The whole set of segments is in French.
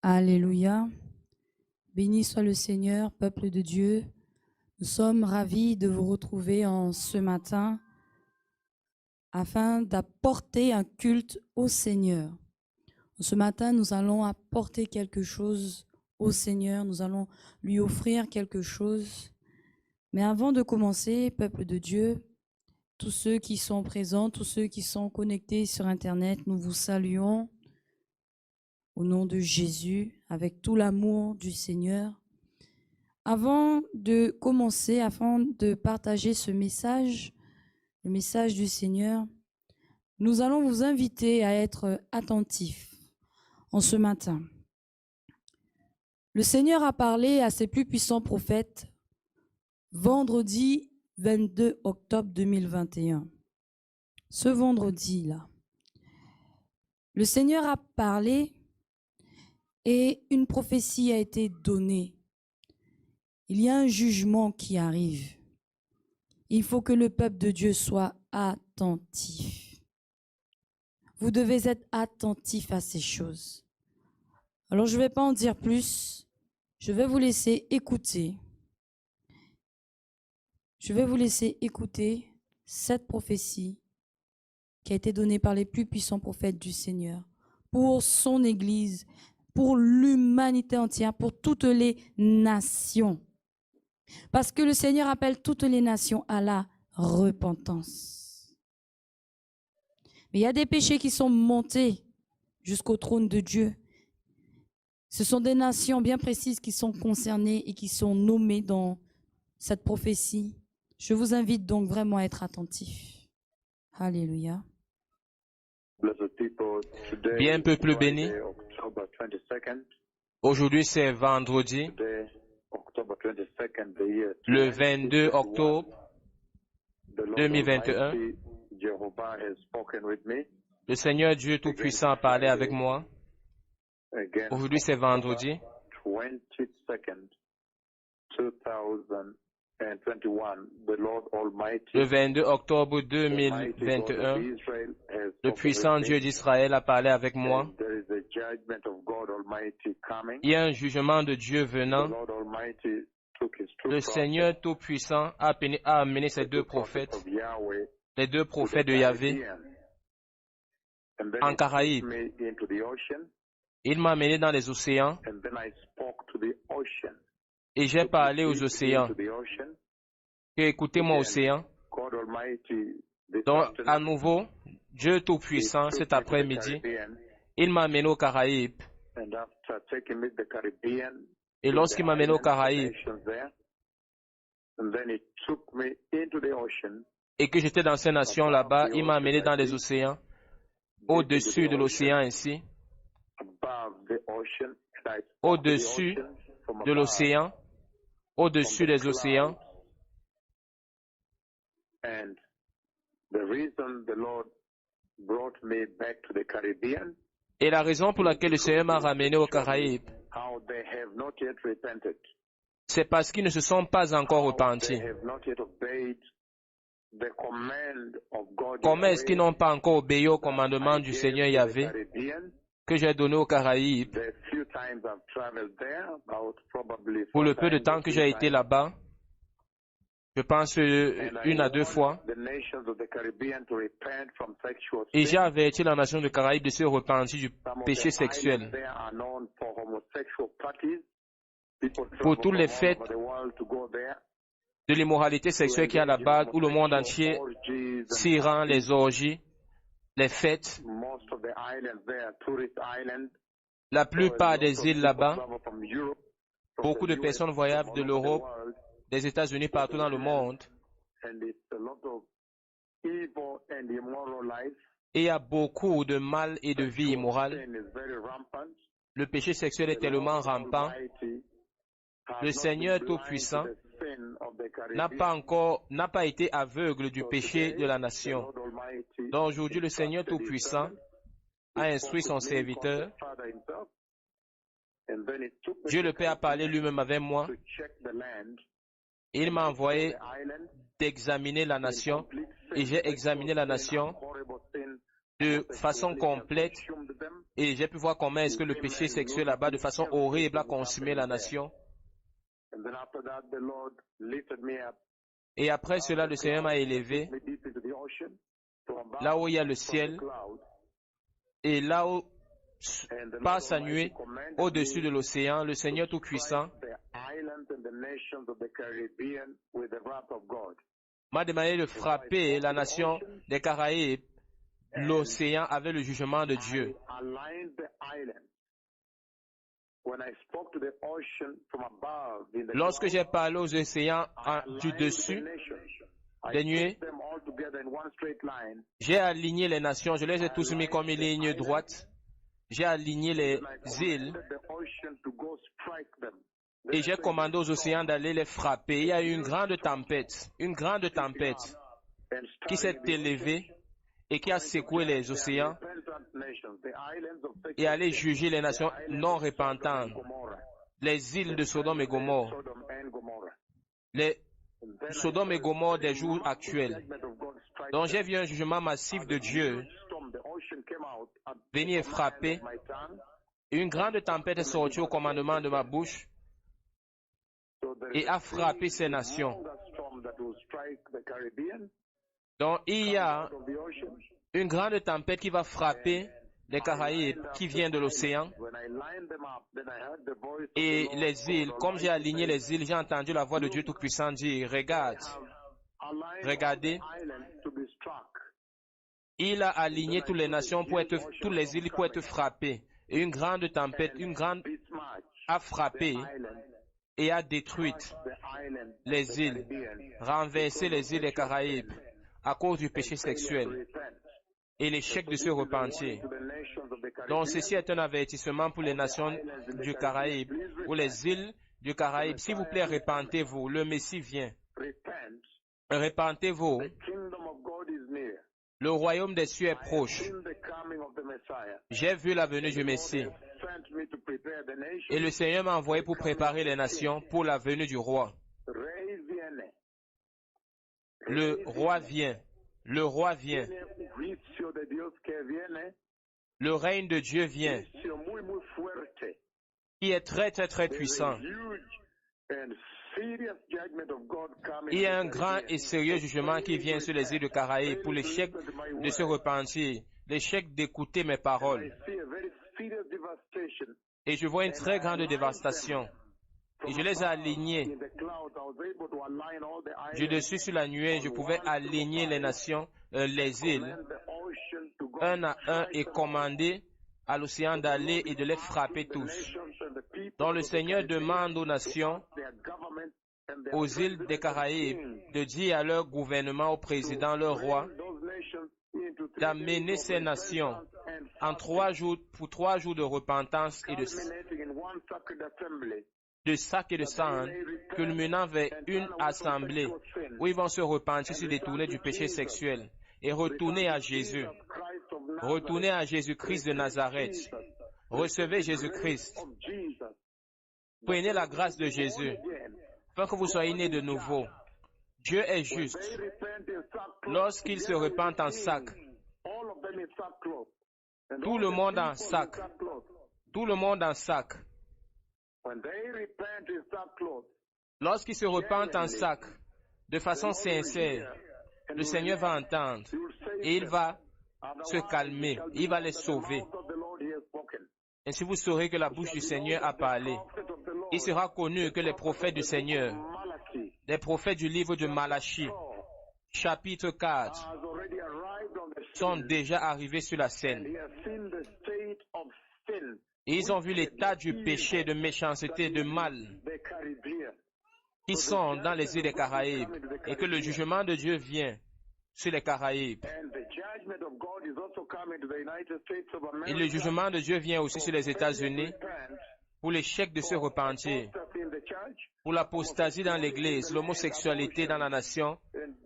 Alléluia. Béni soit le Seigneur, peuple de Dieu. Nous sommes ravis de vous retrouver en ce matin afin d'apporter un culte au Seigneur. Ce matin, nous allons apporter quelque chose au Seigneur. Nous allons lui offrir quelque chose. Mais avant de commencer, peuple de Dieu, tous ceux qui sont présents, tous ceux qui sont connectés sur Internet, nous vous saluons au nom de Jésus, avec tout l'amour du Seigneur. Avant de commencer, afin de partager ce message, le message du Seigneur, nous allons vous inviter à être attentifs en ce matin. Le Seigneur a parlé à ses plus puissants prophètes vendredi 22 octobre 2021. Ce vendredi-là, le Seigneur a parlé et une prophétie a été donnée. Il y a un jugement qui arrive. Il faut que le peuple de Dieu soit attentif. Vous devez être attentif à ces choses. Alors, je ne vais pas en dire plus. Je vais vous laisser écouter. Je vais vous laisser écouter cette prophétie qui a été donnée par les plus puissants prophètes du Seigneur pour son Église, pour l'humanité entière, pour toutes les nations. Parce que le Seigneur appelle toutes les nations à la repentance. Mais il y a des péchés qui sont montés jusqu'au trône de Dieu. Ce sont des nations bien précises qui sont concernées et qui sont nommées dans cette prophétie. Je vous invite donc vraiment à être attentifs. Alléluia. Bien, peuple béni, aujourd'hui c'est vendredi, le 22 octobre 2021. Le Seigneur Dieu Tout-Puissant a parlé avec moi. Aujourd'hui c'est vendredi. Le 22 octobre 2021, le puissant Dieu d'Israël a parlé avec moi. Il y a un jugement de Dieu venant. Le Seigneur Tout-Puissant a amené ces deux prophètes, les deux prophètes de Yahvé, en Caraïbes. Il m'a amené dans les océans et j'ai parlé aux océans. Et écoutez-moi, océan. Donc, à nouveau, Dieu Tout-Puissant, cet après-midi, il m'a amené aux Caraïbes. Et lorsqu'il m'a amené aux Caraïbes, et que j'étais dans ces nations là-bas, il m'a amené dans les océans, au-dessus de l'océan ainsi, au-dessus de l'océan, au-dessus des océans. Et la raison pour laquelle le Seigneur m'a ramené aux Caraïbes, c'est parce qu'ils ne se sont pas encore repentis. Comment est-ce qu'ils n'ont pas encore obéi au commandement du Seigneur Yahvé que j'ai donné aux Caraïbes? Pour le peu de temps que j'ai été là-bas, je pense une à deux fois, et j'ai averti la nation de Caraïbes de se repentir du péché sexuel. Pour tous les faits de l'immoralité sexuelle qu'il y a là-bas, où le monde entier s'y rend, les orgies, les fêtes. La plupart des îles là-bas, beaucoup de personnes voyagent de l'Europe, des États-Unis, partout dans le monde. Et il y a beaucoup de mal et de vie immorale. Le péché sexuel est tellement rampant. Le Seigneur Tout-Puissant n'a pas été aveugle du péché de la nation. Donc aujourd'hui, le Seigneur Tout-Puissant a instruit son serviteur. Dieu le Père a parlé lui-même avec moi. Il m'a envoyé d'examiner la nation et j'ai examiné la nation de façon complète Et j'ai pu voir comment est-ce que le péché sexuel là-bas, de façon horrible, a consumé la nation. Et après cela, le Seigneur m'a élevé là où il y a le ciel et là où passe sa nuée au-dessus de l'océan, le Seigneur Tout-Puissant m'a demandé de frapper la nation des Caraïbes, l'océan, avec le jugement de Dieu. Lorsque j'ai parlé aux océans du dessus des nuées, j'ai aligné les nations, je les ai tous mis comme une ligne droite. J'ai aligné les îles et j'ai commandé aux océans d'aller les frapper. Il y a eu une grande tempête qui s'est élevée et qui a secoué les océans et allé juger les nations non repentantes, les îles de Sodome et Gomorrhe, les Sodome et Gomorrhe des jours actuels. Donc j'ai vu un jugement massif de Dieu venir frapper. Une grande tempête est sortie au commandement de ma bouche et a frappé ces nations. Donc il y a une grande tempête qui va frapper les Caraïbes qui vient de l'océan et les îles. Comme j'ai aligné les îles, j'ai entendu la voix de Dieu Tout-Puissant dire, regardez, il a aligné toutes les nations toutes les îles pour être frappées. Et une grande tempête, a frappé et a détruit les îles, renversé les îles des Caraïbes à cause du péché sexuel et l'échec de se repentir. Donc ceci est un avertissement pour les nations du Caraïbe ou les îles du Caraïbe. S'il vous plaît, repentez-vous, le Messie vient. Repentez-vous. Le royaume des cieux est proche. J'ai vu la venue du Messie. Et le Seigneur m'a envoyé pour préparer les nations pour la venue du roi. Le roi vient. Le roi vient. Le règne de Dieu vient. Qui est très très très puissant. Il y a un grand et sérieux jugement qui vient sur les îles de Caraïbes pour l'échec de se repentir, l'échec d'écouter mes paroles. Et je vois une très grande dévastation. Et je les ai alignés. Je suis sur la nuée, je pouvais aligner les nations, les îles, un à un et commander à l'océan d'aller et de les frapper tous. Donc le Seigneur demande aux nations, aux îles des Caraïbes, de dire à leur gouvernement, au président, leur roi, d'amener ces nations en 3 jours, pour 3 jours de repentance et de sac et de sang, culminant vers une assemblée où ils vont se repentir, se détourner du péché sexuel et retourner à Jésus. Retournez à Jésus-Christ de Nazareth. Recevez Jésus-Christ. Prenez la grâce de Jésus, afin que vous soyez nés de nouveau. Dieu est juste. Lorsqu'ils se repentent en sac, tout le monde en sac, tout le monde en sac. Lorsqu'ils se repentent en sac, de façon sincère, le Seigneur va entendre et il va se calmer, il va les sauver. Ainsi vous saurez que la bouche du Seigneur a parlé. Il sera connu que les prophètes du Seigneur, les prophètes du livre de Malachie, chapitre 4, sont déjà arrivés sur la scène. Et ils ont vu l'état du péché, de méchanceté, de mal qui sont dans les îles des Caraïbes et que le jugement de Dieu vient sur les Caraïbes. Et le jugement de Dieu vient aussi sur les États-Unis pour l'échec de se repentir, pour l'apostasie dans l'Église, l'homosexualité dans la nation,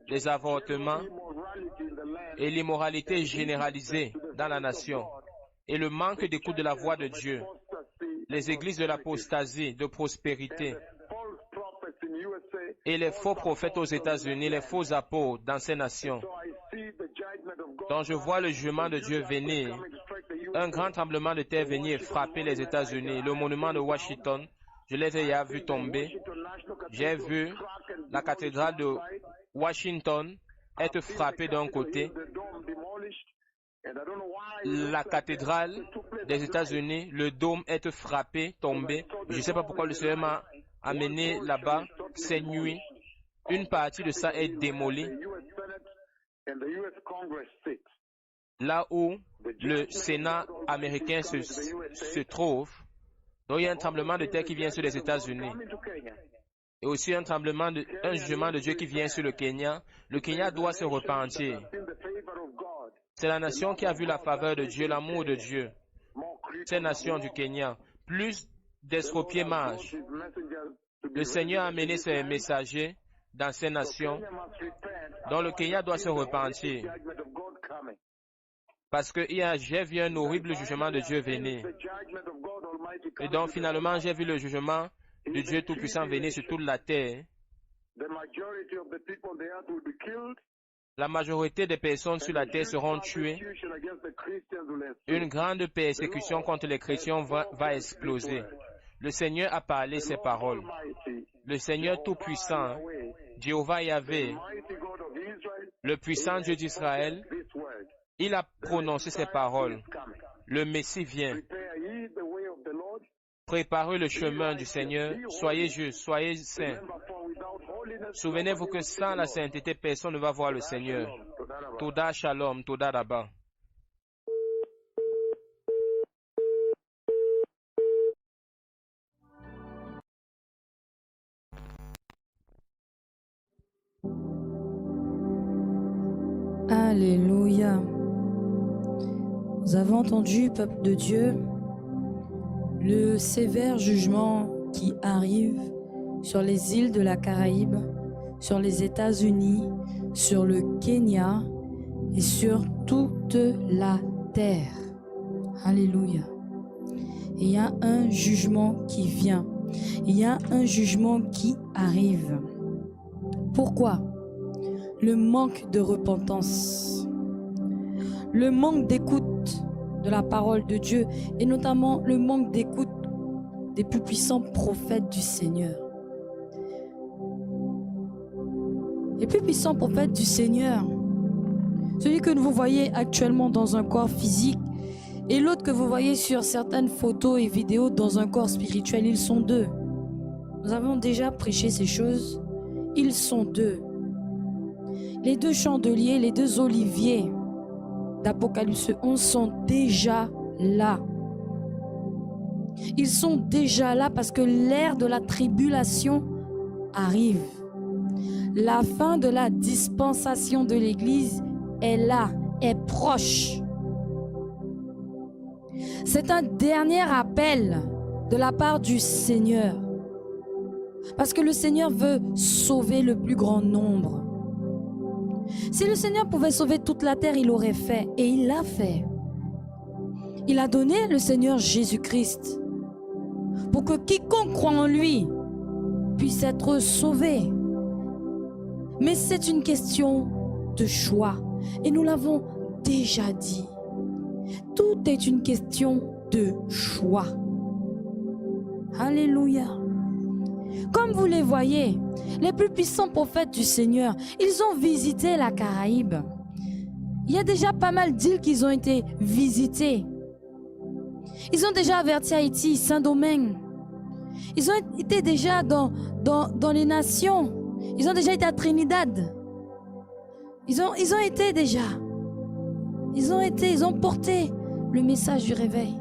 les avortements et l'immoralité généralisée dans la nation et le manque d'écoute de la voix de Dieu, les églises de l'apostasie, de prospérité et les faux prophètes aux États-Unis, les faux apôtres dans ces nations. Donc je vois le jugement de Dieu venir un grand tremblement de terre venir frapper les États-Unis. Le monument de Washington, je l'ai déjà vu tomber. J'ai vu la cathédrale de Washington être frappée d'un côté. La cathédrale des États-Unis, le dôme être frappé, tombé. Je ne sais pas pourquoi le Seigneur m'a amené là-bas cette nuit. Une partie de ça est démolie. Là où le Sénat américain se trouve. Donc il y a un tremblement de terre qui vient sur les États-Unis. Et aussi un jugement de Dieu qui vient sur le Kenya. Le Kenya doit se repentir. C'est la nation qui a vu la faveur de Dieu, l'amour de Dieu. Ces nations du Kenya. Plus d'estropiés marchent. Le Seigneur a amené ses messagers dans ces nations. Donc le Kenya doit se repentir. Parce que j'ai vu un horrible jugement de Dieu venir. Et donc finalement j'ai vu le jugement de Dieu Tout-Puissant venir sur toute la terre. La majorité des personnes sur la terre seront tuées. Une grande persécution contre les chrétiens va exploser. Le Seigneur a parlé ces paroles. Le Seigneur Tout-Puissant, Jéhovah Yahvé, le puissant Dieu d'Israël, il a prononcé ces paroles. Le Messie vient. Préparez le chemin du Seigneur. Soyez justes, soyez saints. Souvenez-vous que sans la sainteté, personne ne va voir le Seigneur. Toda Shalom, Toda Rabba. Alléluia. Nous avons entendu, peuple de Dieu, le sévère jugement qui arrive sur les îles de la Caraïbe, sur les États-Unis, sur le Kenya et sur toute la terre. Alléluia. Et il y a un jugement qui vient. Il y a un jugement qui arrive. Pourquoi? Le manque de repentance, le manque d'écoute de la parole de Dieu et notamment le manque d'écoute des plus puissants prophètes du Seigneur. Les plus puissants prophètes du Seigneur, celui que vous voyez actuellement dans un corps physique et l'autre que vous voyez sur certaines photos et vidéos dans un corps spirituel, ils sont deux. Nous avons déjà prêché ces choses, ils sont deux. Les deux chandeliers, les deux oliviers d'Apocalypse 11 sont déjà là. Ils sont déjà là parce que l'ère de la tribulation arrive. La fin de la dispensation de l'Église est là, est proche. C'est un dernier appel de la part du Seigneur. Parce que le Seigneur veut sauver le plus grand nombre. Si le Seigneur pouvait sauver toute la terre, il l'aurait fait. Et il l'a fait. Il a donné le Seigneur Jésus-Christ pour que quiconque croit en lui puisse être sauvé. Mais c'est une question de choix. Et nous l'avons déjà dit. Tout est une question de choix. Alléluia. Comme vous les voyez, les plus puissants prophètes du Seigneur, ils ont visité la Caraïbe. Il y a déjà pas mal d'îles qui ont été visitées. Ils ont déjà averti Haïti, Saint-Domingue. Ils ont été déjà dans les nations. Ils ont déjà été à Trinidad. Ils ont été déjà. Ils ont porté le message du réveil.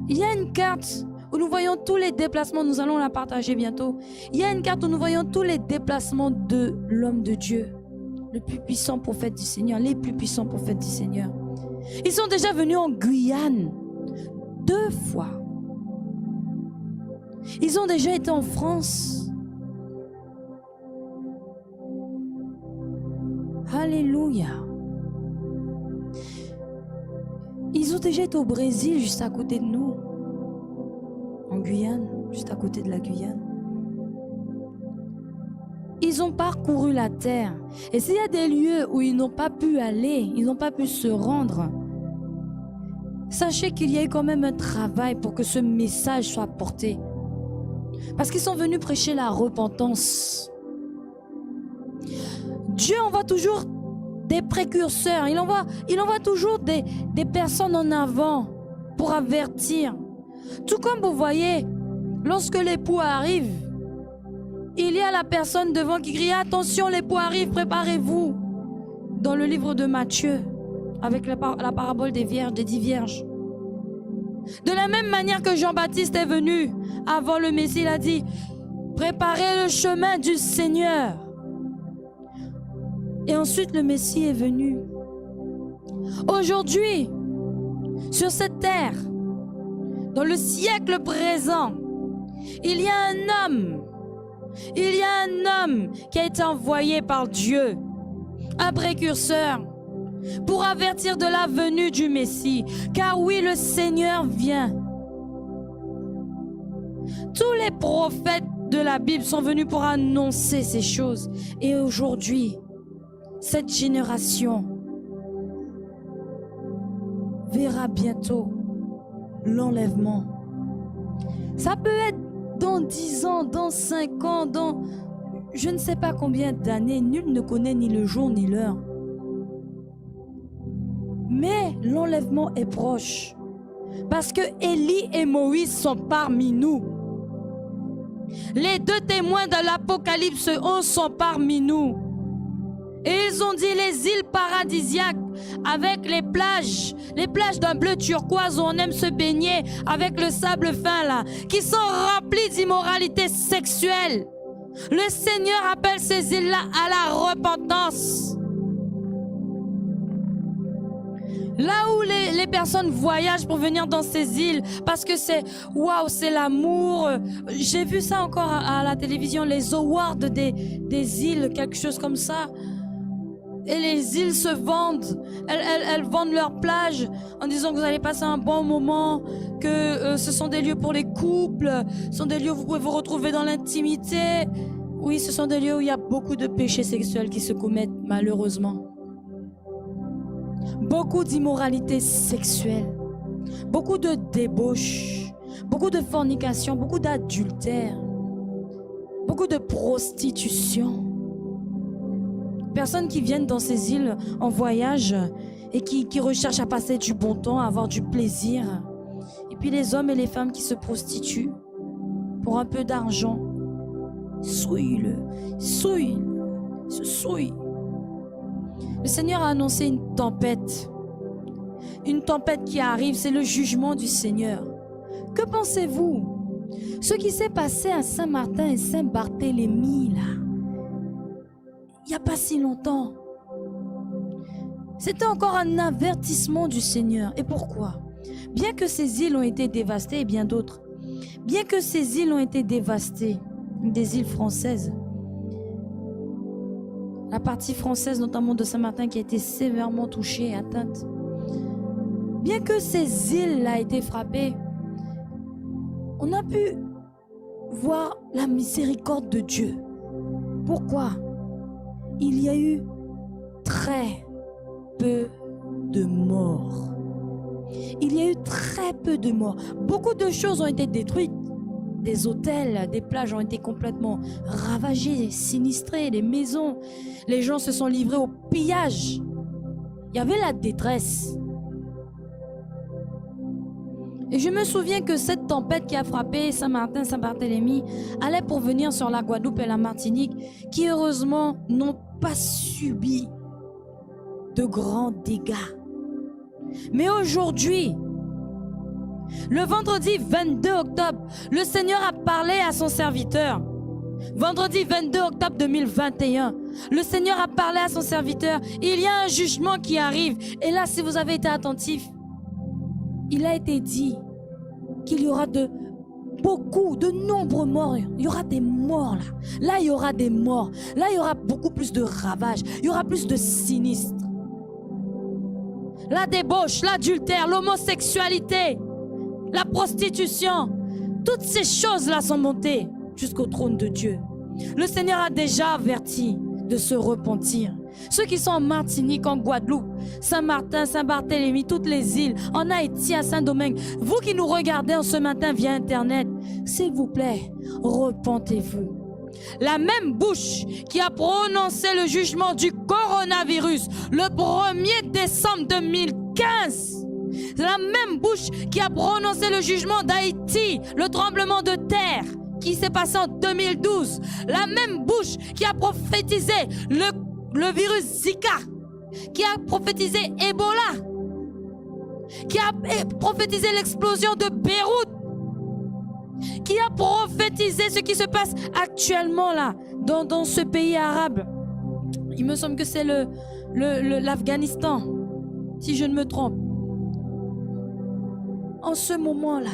Il y a une carte où nous voyons tous les déplacements, nous allons la partager bientôt. Il y a une carte où nous voyons tous les déplacements de l'homme de Dieu, le plus puissant prophète du Seigneur, les plus puissants prophètes du Seigneur. Ils sont déjà venus en Guyane 2 fois. Ils ont déjà été en France. Alléluia. Ils ont déjà été au Brésil, juste à côté de nous. En Guyane, juste à côté de la Guyane. Ils ont parcouru la terre. Et s'il y a des lieux où ils n'ont pas pu aller, ils n'ont pas pu se rendre, sachez qu'il y a eu quand même un travail pour que ce message soit porté. Parce qu'ils sont venus prêcher la repentance. Dieu envoie toujours des précurseurs. Il envoie toujours des personnes en avant pour avertir. Tout comme vous voyez, lorsque l'époux arrive, il y a la personne devant qui crie « Attention, l'époux arrive, préparez-vous » dans le livre de Matthieu, avec la parabole des vierges, des 10 vierges. De la même manière que Jean-Baptiste est venu avant le Messie, il a dit « Préparez le chemin du Seigneur ». Et ensuite, le Messie est venu. Aujourd'hui, sur cette terre, dans le siècle présent, il y a un homme qui a été envoyé par Dieu, un précurseur, pour avertir de la venue du Messie. Car oui, le Seigneur vient. Tous les prophètes de la Bible sont venus pour annoncer ces choses. Et aujourd'hui, cette génération verra bientôt l'enlèvement. Ça peut être dans 10 ans, dans 5 ans, dans je ne sais pas combien d'années. Nul ne connaît ni le jour ni l'heure. Mais l'enlèvement est proche. Parce que Élie et Moïse sont parmi nous. Les 2 témoins de l'Apocalypse 11 sont parmi nous. Et ils ont dit les îles paradisiaques avec les plages d'un bleu turquoise où on aime se baigner avec le sable fin là, qui sont remplies d'immoralité sexuelle. Le Seigneur appelle ces îles-là à la repentance. Là où les personnes voyagent pour venir dans ces îles, parce que c'est waouh, c'est l'amour. J'ai vu ça encore à la télévision, les awards des îles, quelque chose comme ça. Et les îles se vendent, elles vendent leurs plages en disant que vous allez passer un bon moment, que ce sont des lieux pour les couples, ce sont des lieux où vous pouvez vous retrouver dans l'intimité. Oui, ce sont des lieux où il y a beaucoup de péchés sexuels qui se commettent malheureusement. Beaucoup d'immoralité sexuelle, beaucoup de débauche, beaucoup de fornication, beaucoup d'adultère, beaucoup de prostitution. Personnes qui viennent dans ces îles en voyage et qui recherchent à passer du bon temps, à avoir du plaisir. Et puis les hommes et les femmes qui se prostituent pour un peu d'argent. Souille. Le Seigneur a annoncé une tempête. Une tempête qui arrive, c'est le jugement du Seigneur. Que pensez-vous? Ce qui s'est passé à Saint-Martin et Saint-Barthélemy, là, il n'y a pas si longtemps. C'était encore un avertissement du Seigneur. Et pourquoi? Bien que ces îles ont été dévastées, et bien d'autres, bien que ces îles ont été dévastées, des îles françaises, la partie française notamment de Saint-Martin qui a été sévèrement touchée et atteinte, bien que ces îles-là aient été frappées, on a pu voir la miséricorde de Dieu. Pourquoi? Il y a eu très peu de morts. Il y a eu très peu de morts. Beaucoup de choses ont été détruites. Des hôtels, des plages ont été complètement ravagées, sinistrées, des maisons. Les gens se sont livrés au pillage. Il y avait la détresse. Et je me souviens que cette tempête qui a frappé Saint-Martin, Saint-Barthélemy allait pour venir sur la Guadeloupe et la Martinique, qui heureusement n'ont pas subi de grands dégâts. Mais aujourd'hui, le vendredi 22 octobre, le Seigneur a parlé à son serviteur. Vendredi 22 octobre 2021, le Seigneur a parlé à son serviteur. Il y a un jugement qui arrive. Et là, si vous avez été attentifs, il a été dit qu'il y aura de nombreux morts. Il y aura des morts là. Là, il y aura des morts. Là, il y aura beaucoup plus de ravages. Il y aura plus de sinistres. La débauche, l'adultère, l'homosexualité, la prostitution, toutes ces choses-là sont montées jusqu'au trône de Dieu. Le Seigneur a déjà averti de se repentir. Ceux qui sont en Martinique, en Guadeloupe, Saint-Martin, Saint-Barthélemy, toutes les îles, en Haïti, à Saint-Domingue, vous qui nous regardez en ce matin via Internet, s'il vous plaît, repentez-vous. La même bouche qui a prononcé le jugement du coronavirus le 1er décembre 2015, la même bouche qui a prononcé le jugement d'Haïti, le tremblement de terre qui s'est passé en 2012, la même bouche qui a prophétisé le virus Zika, qui a prophétisé Ebola, qui a prophétisé l'explosion de Beyrouth, qui a prophétisé ce qui se passe actuellement là, dans ce pays arabe. Il me semble que c'est l'Afghanistan, si je ne me trompe. En ce moment-là,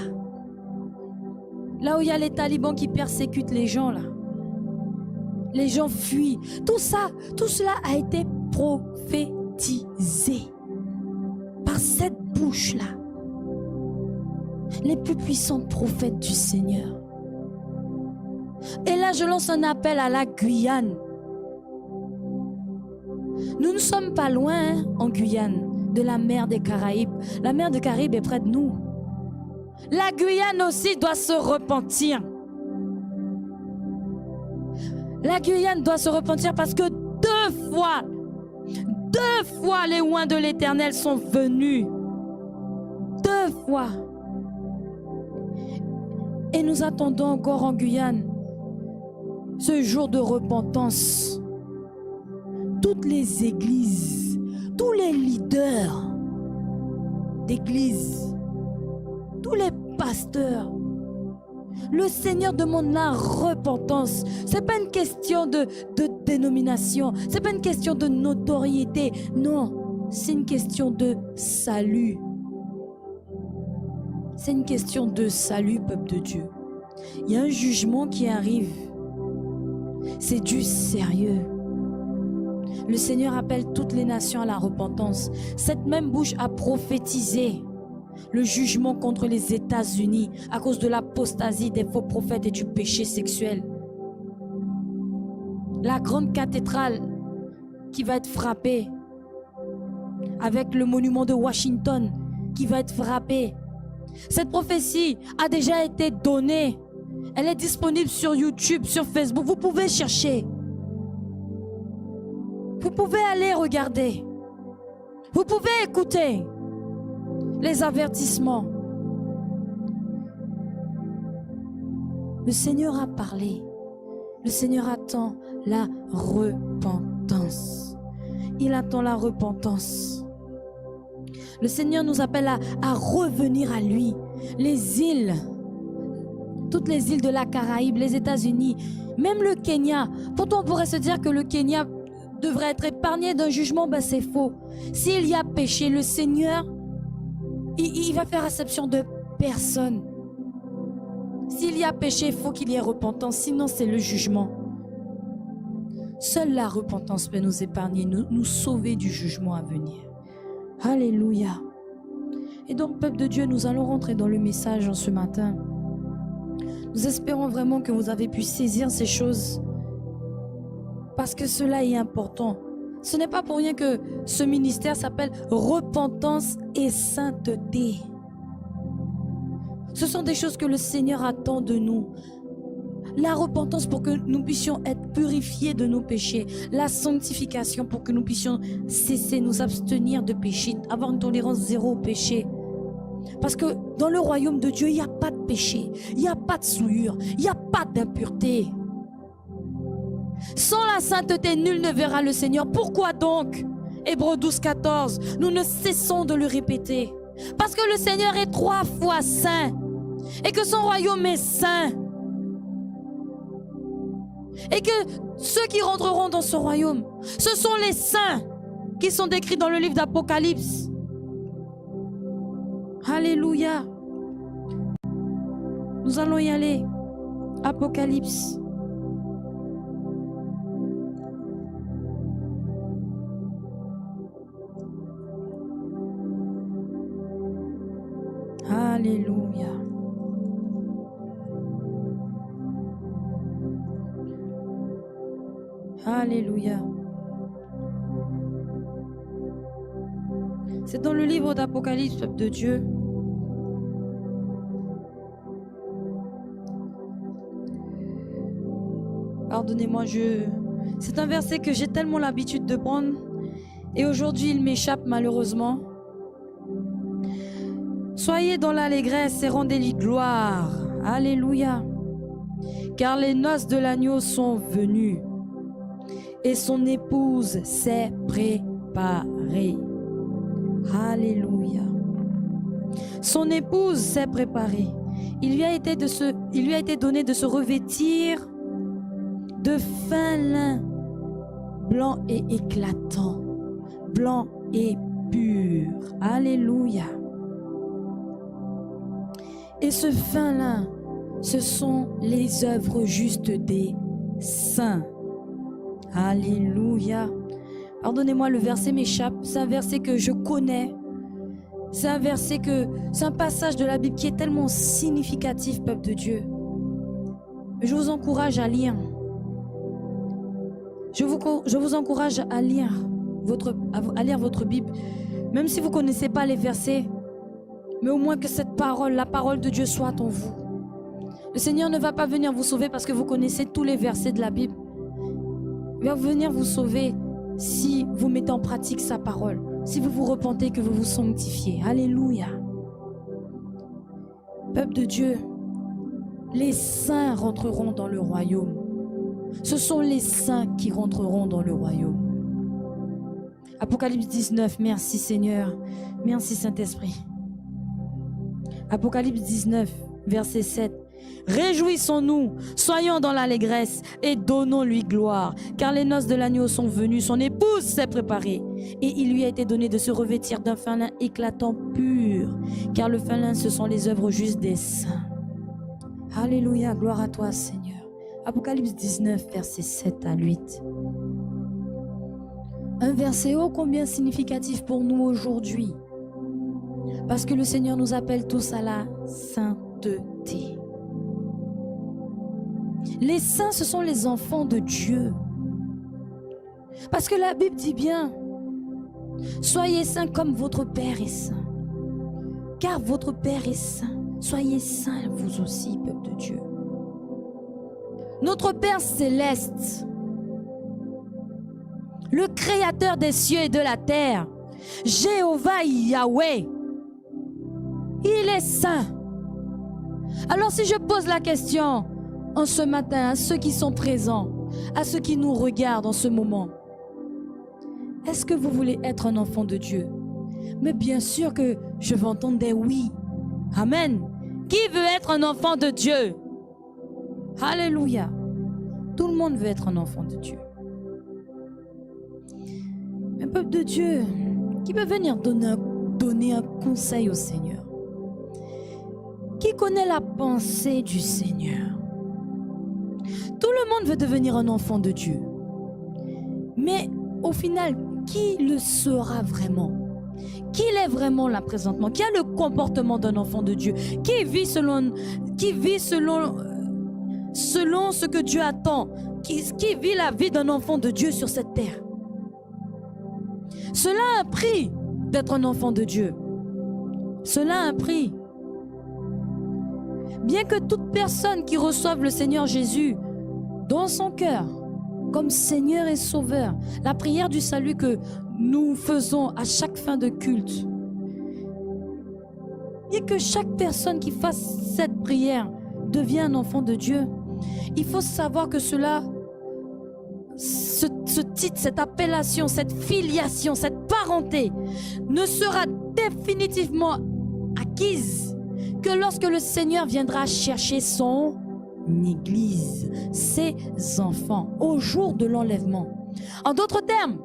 là où il y a les talibans qui persécutent les gens là, les gens fuient. Tout cela a été prophétisé par cette bouche-là. Les plus puissants prophètes du Seigneur. Et là, je lance un appel à la Guyane. Nous ne sommes pas loin, en Guyane, de la mer des Caraïbes. La mer des Caraïbes est près de nous. La Guyane aussi doit se repentir. La Guyane doit se repentir parce que deux fois les oins de l'Éternel sont venus. 2 fois. Et nous attendons encore en Guyane ce jour de repentance. Toutes les églises, tous les leaders d'église, tous les pasteurs, le Seigneur demande la repentance. Ce n'est pas une question de dénomination, ce n'est pas une question de notoriété. Non, c'est une question de salut. C'est une question de salut, peuple de Dieu. Il y a un jugement qui arrive. C'est du sérieux. Le Seigneur appelle toutes les nations à la repentance. Cette même bouche a prophétisé le jugement contre les États-Unis à cause de l'apostasie des faux prophètes et du péché sexuel. La grande cathédrale qui va être frappée, avec le monument de Washington qui va être frappé. Cette prophétie a déjà été donnée. Elle est disponible sur YouTube, sur Facebook. Vous pouvez chercher. Vous pouvez aller regarder. Vous pouvez écouter les avertissements. Le Seigneur a parlé. Le Seigneur attend la repentance. Il attend la repentance. Le Seigneur nous appelle à revenir à lui. Les îles, toutes les îles de la Caraïbe, les États-Unis, même le Kenya. Pourtant, on pourrait se dire que le Kenya devrait être épargné d'un jugement. Ben, c'est faux. S'il y a péché, le Seigneur, il va faire exception de personne. S'il y a péché, il faut qu'il y ait repentance. Sinon, c'est le jugement. Seule la repentance peut nous épargner, nous sauver du jugement à venir. Alléluia. Et donc, peuple de Dieu, nous allons rentrer dans le message en ce matin. Nous espérons vraiment que vous avez pu saisir ces choses parce que cela est important. Ce n'est pas pour rien que ce ministère s'appelle repentance et sainteté. Ce sont des choses que le Seigneur attend de nous. La repentance pour que nous puissions être purifiés de nos péchés. La sanctification pour que nous puissions cesser, nous abstenir de péché, avoir une tolérance zéro au péché. Parce que dans le royaume de Dieu, il n'y a pas de péché, il n'y a pas de souillure, il n'y a pas d'impureté. Sans la sainteté, nul ne verra le Seigneur. Pourquoi donc? Hébreux 12, 14, nous ne cessons de le répéter. Parce que le Seigneur est 3 fois saint et que son royaume est saint. Et que ceux qui rentreront dans ce royaume, ce sont les saints qui sont décrits dans le livre d'Apocalypse. Alléluia. Nous allons y aller. Apocalypse. Alléluia. Alléluia. C'est dans le livre d'Apocalypse, peuple de Dieu. Pardonnez-moi, c'est un verset que j'ai tellement l'habitude de prendre et aujourd'hui il m'échappe malheureusement. Soyez dans l'allégresse et rendez-lui gloire. Alléluia. Car les noces de l'agneau sont venues et son épouse s'est préparée. Alléluia. Son épouse s'est préparée. Il lui a été donné de se revêtir de fin lin, blanc et éclatant, blanc et pur. Alléluia. Et ce fin lin, ce sont les œuvres justes des saints. Alléluia. Pardonnez-moi, le verset m'échappe. C'est un verset que je connais. C'est un passage de la Bible qui est tellement significatif, peuple de Dieu. Je vous encourage à lire. Je vous encourage à lire votre Bible, même si vous ne connaissez pas les versets, mais au moins que cette parole, la parole de Dieu soit en vous. Le Seigneur ne va pas venir vous sauver parce que vous connaissez tous les versets de la Bible. Il va venir vous sauver si vous mettez en pratique sa parole, si vous vous repentez, que vous vous sanctifiez. Alléluia. Peuple de Dieu, les saints rentreront dans le royaume. Ce sont les saints qui rentreront dans le royaume. Apocalypse 19, merci Seigneur, merci Saint-Esprit. Apocalypse 19, verset 7. Réjouissons-nous, soyons dans l'allégresse et donnons-lui gloire, car les noces de l'agneau sont venues, son épouse s'est préparée, et il lui a été donné de se revêtir d'un fin lin éclatant pur, car le fin lin, ce sont les œuvres justes des saints. Alléluia, gloire à toi Seigneur. Apocalypse 19, versets 7 à 8. Un verset ô combien significatif pour nous aujourd'hui, parce que le Seigneur nous appelle tous à la sainteté. Les saints, ce sont les enfants de Dieu. Parce que la Bible dit bien, soyez saints comme votre Père est saint. Car votre Père est saint. Soyez saints vous aussi, peuple de Dieu. Notre Père céleste, le Créateur des cieux et de la terre, Jéhovah Yahweh, il est saint. Alors si je pose la question en ce matin à ceux qui sont présents, à ceux qui nous regardent en ce moment, est-ce que vous voulez être un enfant de Dieu? Mais bien sûr que je vais entendre des oui. Amen. Qui veut être un enfant de Dieu? Alléluia. Tout le monde veut être un enfant de Dieu. Un peuple de Dieu qui peut venir donner un conseil au Seigneur. Qui connaît la pensée du Seigneur? Tout le monde veut devenir un enfant de Dieu. Mais au final, qui le sera vraiment? Qui l'est vraiment là présentement? Qui a le comportement d'un enfant de Dieu? Qui vit selon ce que Dieu attend? Qui vit la vie d'un enfant de Dieu sur cette terre? Cela a un prix d'être un enfant de Dieu. Cela a un prix. Bien que toute personne qui reçoive le Seigneur Jésus dans son cœur, comme Seigneur et Sauveur, la prière du salut que nous faisons à chaque fin de culte, bien que chaque personne qui fasse cette prière devienne un enfant de Dieu, il faut savoir que ce titre, cette appellation, cette filiation, cette parenté ne sera définitivement acquise que lorsque le Seigneur viendra chercher son Église, ses enfants, au jour de l'enlèvement. En d'autres termes,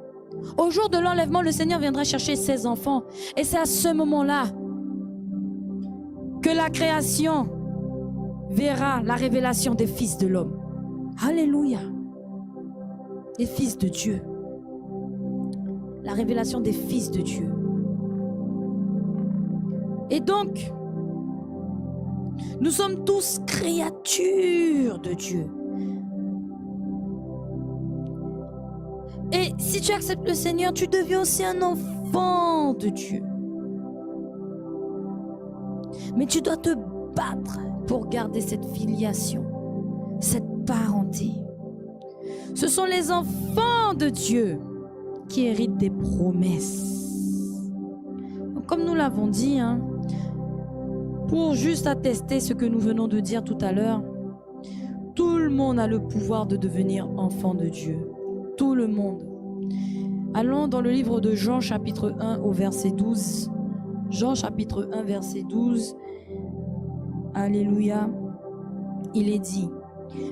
au jour de l'enlèvement, le Seigneur viendra chercher ses enfants. Et c'est à ce moment-là que la création verra la révélation des fils de l'homme. Alléluia. Les fils de Dieu. La révélation des fils de Dieu. Et donc, nous sommes tous créatures de Dieu. Et si tu acceptes le Seigneur, tu deviens aussi un enfant enfant de Dieu. Mais tu dois te battre pour garder cette filiation, cette parenté. Ce sont les enfants de Dieu qui héritent des promesses. Comme nous l'avons dit, pour juste attester ce que nous venons de dire tout à l'heure, tout le monde a le pouvoir de devenir enfant de Dieu. Tout le monde. Allons dans le livre de Jean chapitre 1 au verset 12. Jean chapitre 1 verset 12. Alléluia. Il est dit: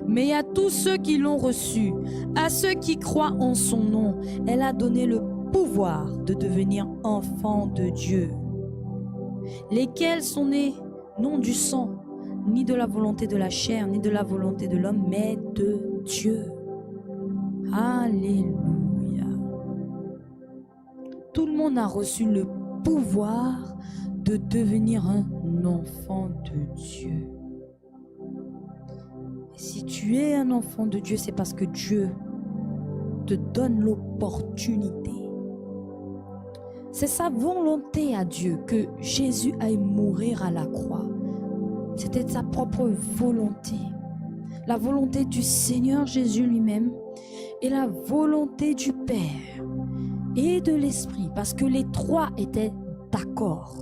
mais à tous ceux qui l'ont reçu, à ceux qui croient en son nom, elle a donné le pouvoir de devenir enfants de Dieu, lesquels sont nés non du sang, ni de la volonté de la chair, ni de la volonté de l'homme, mais de Dieu. Alléluia. Tout le monde a reçu le pouvoir de devenir un enfant de Dieu. Et si tu es un enfant de Dieu, c'est parce que Dieu te donne l'opportunité. C'est sa volonté à Dieu que Jésus aille mourir à la croix. C'était sa propre volonté. La volonté du Seigneur Jésus lui-même et la volonté du Père et de l'Esprit, parce que les trois étaient d'accord.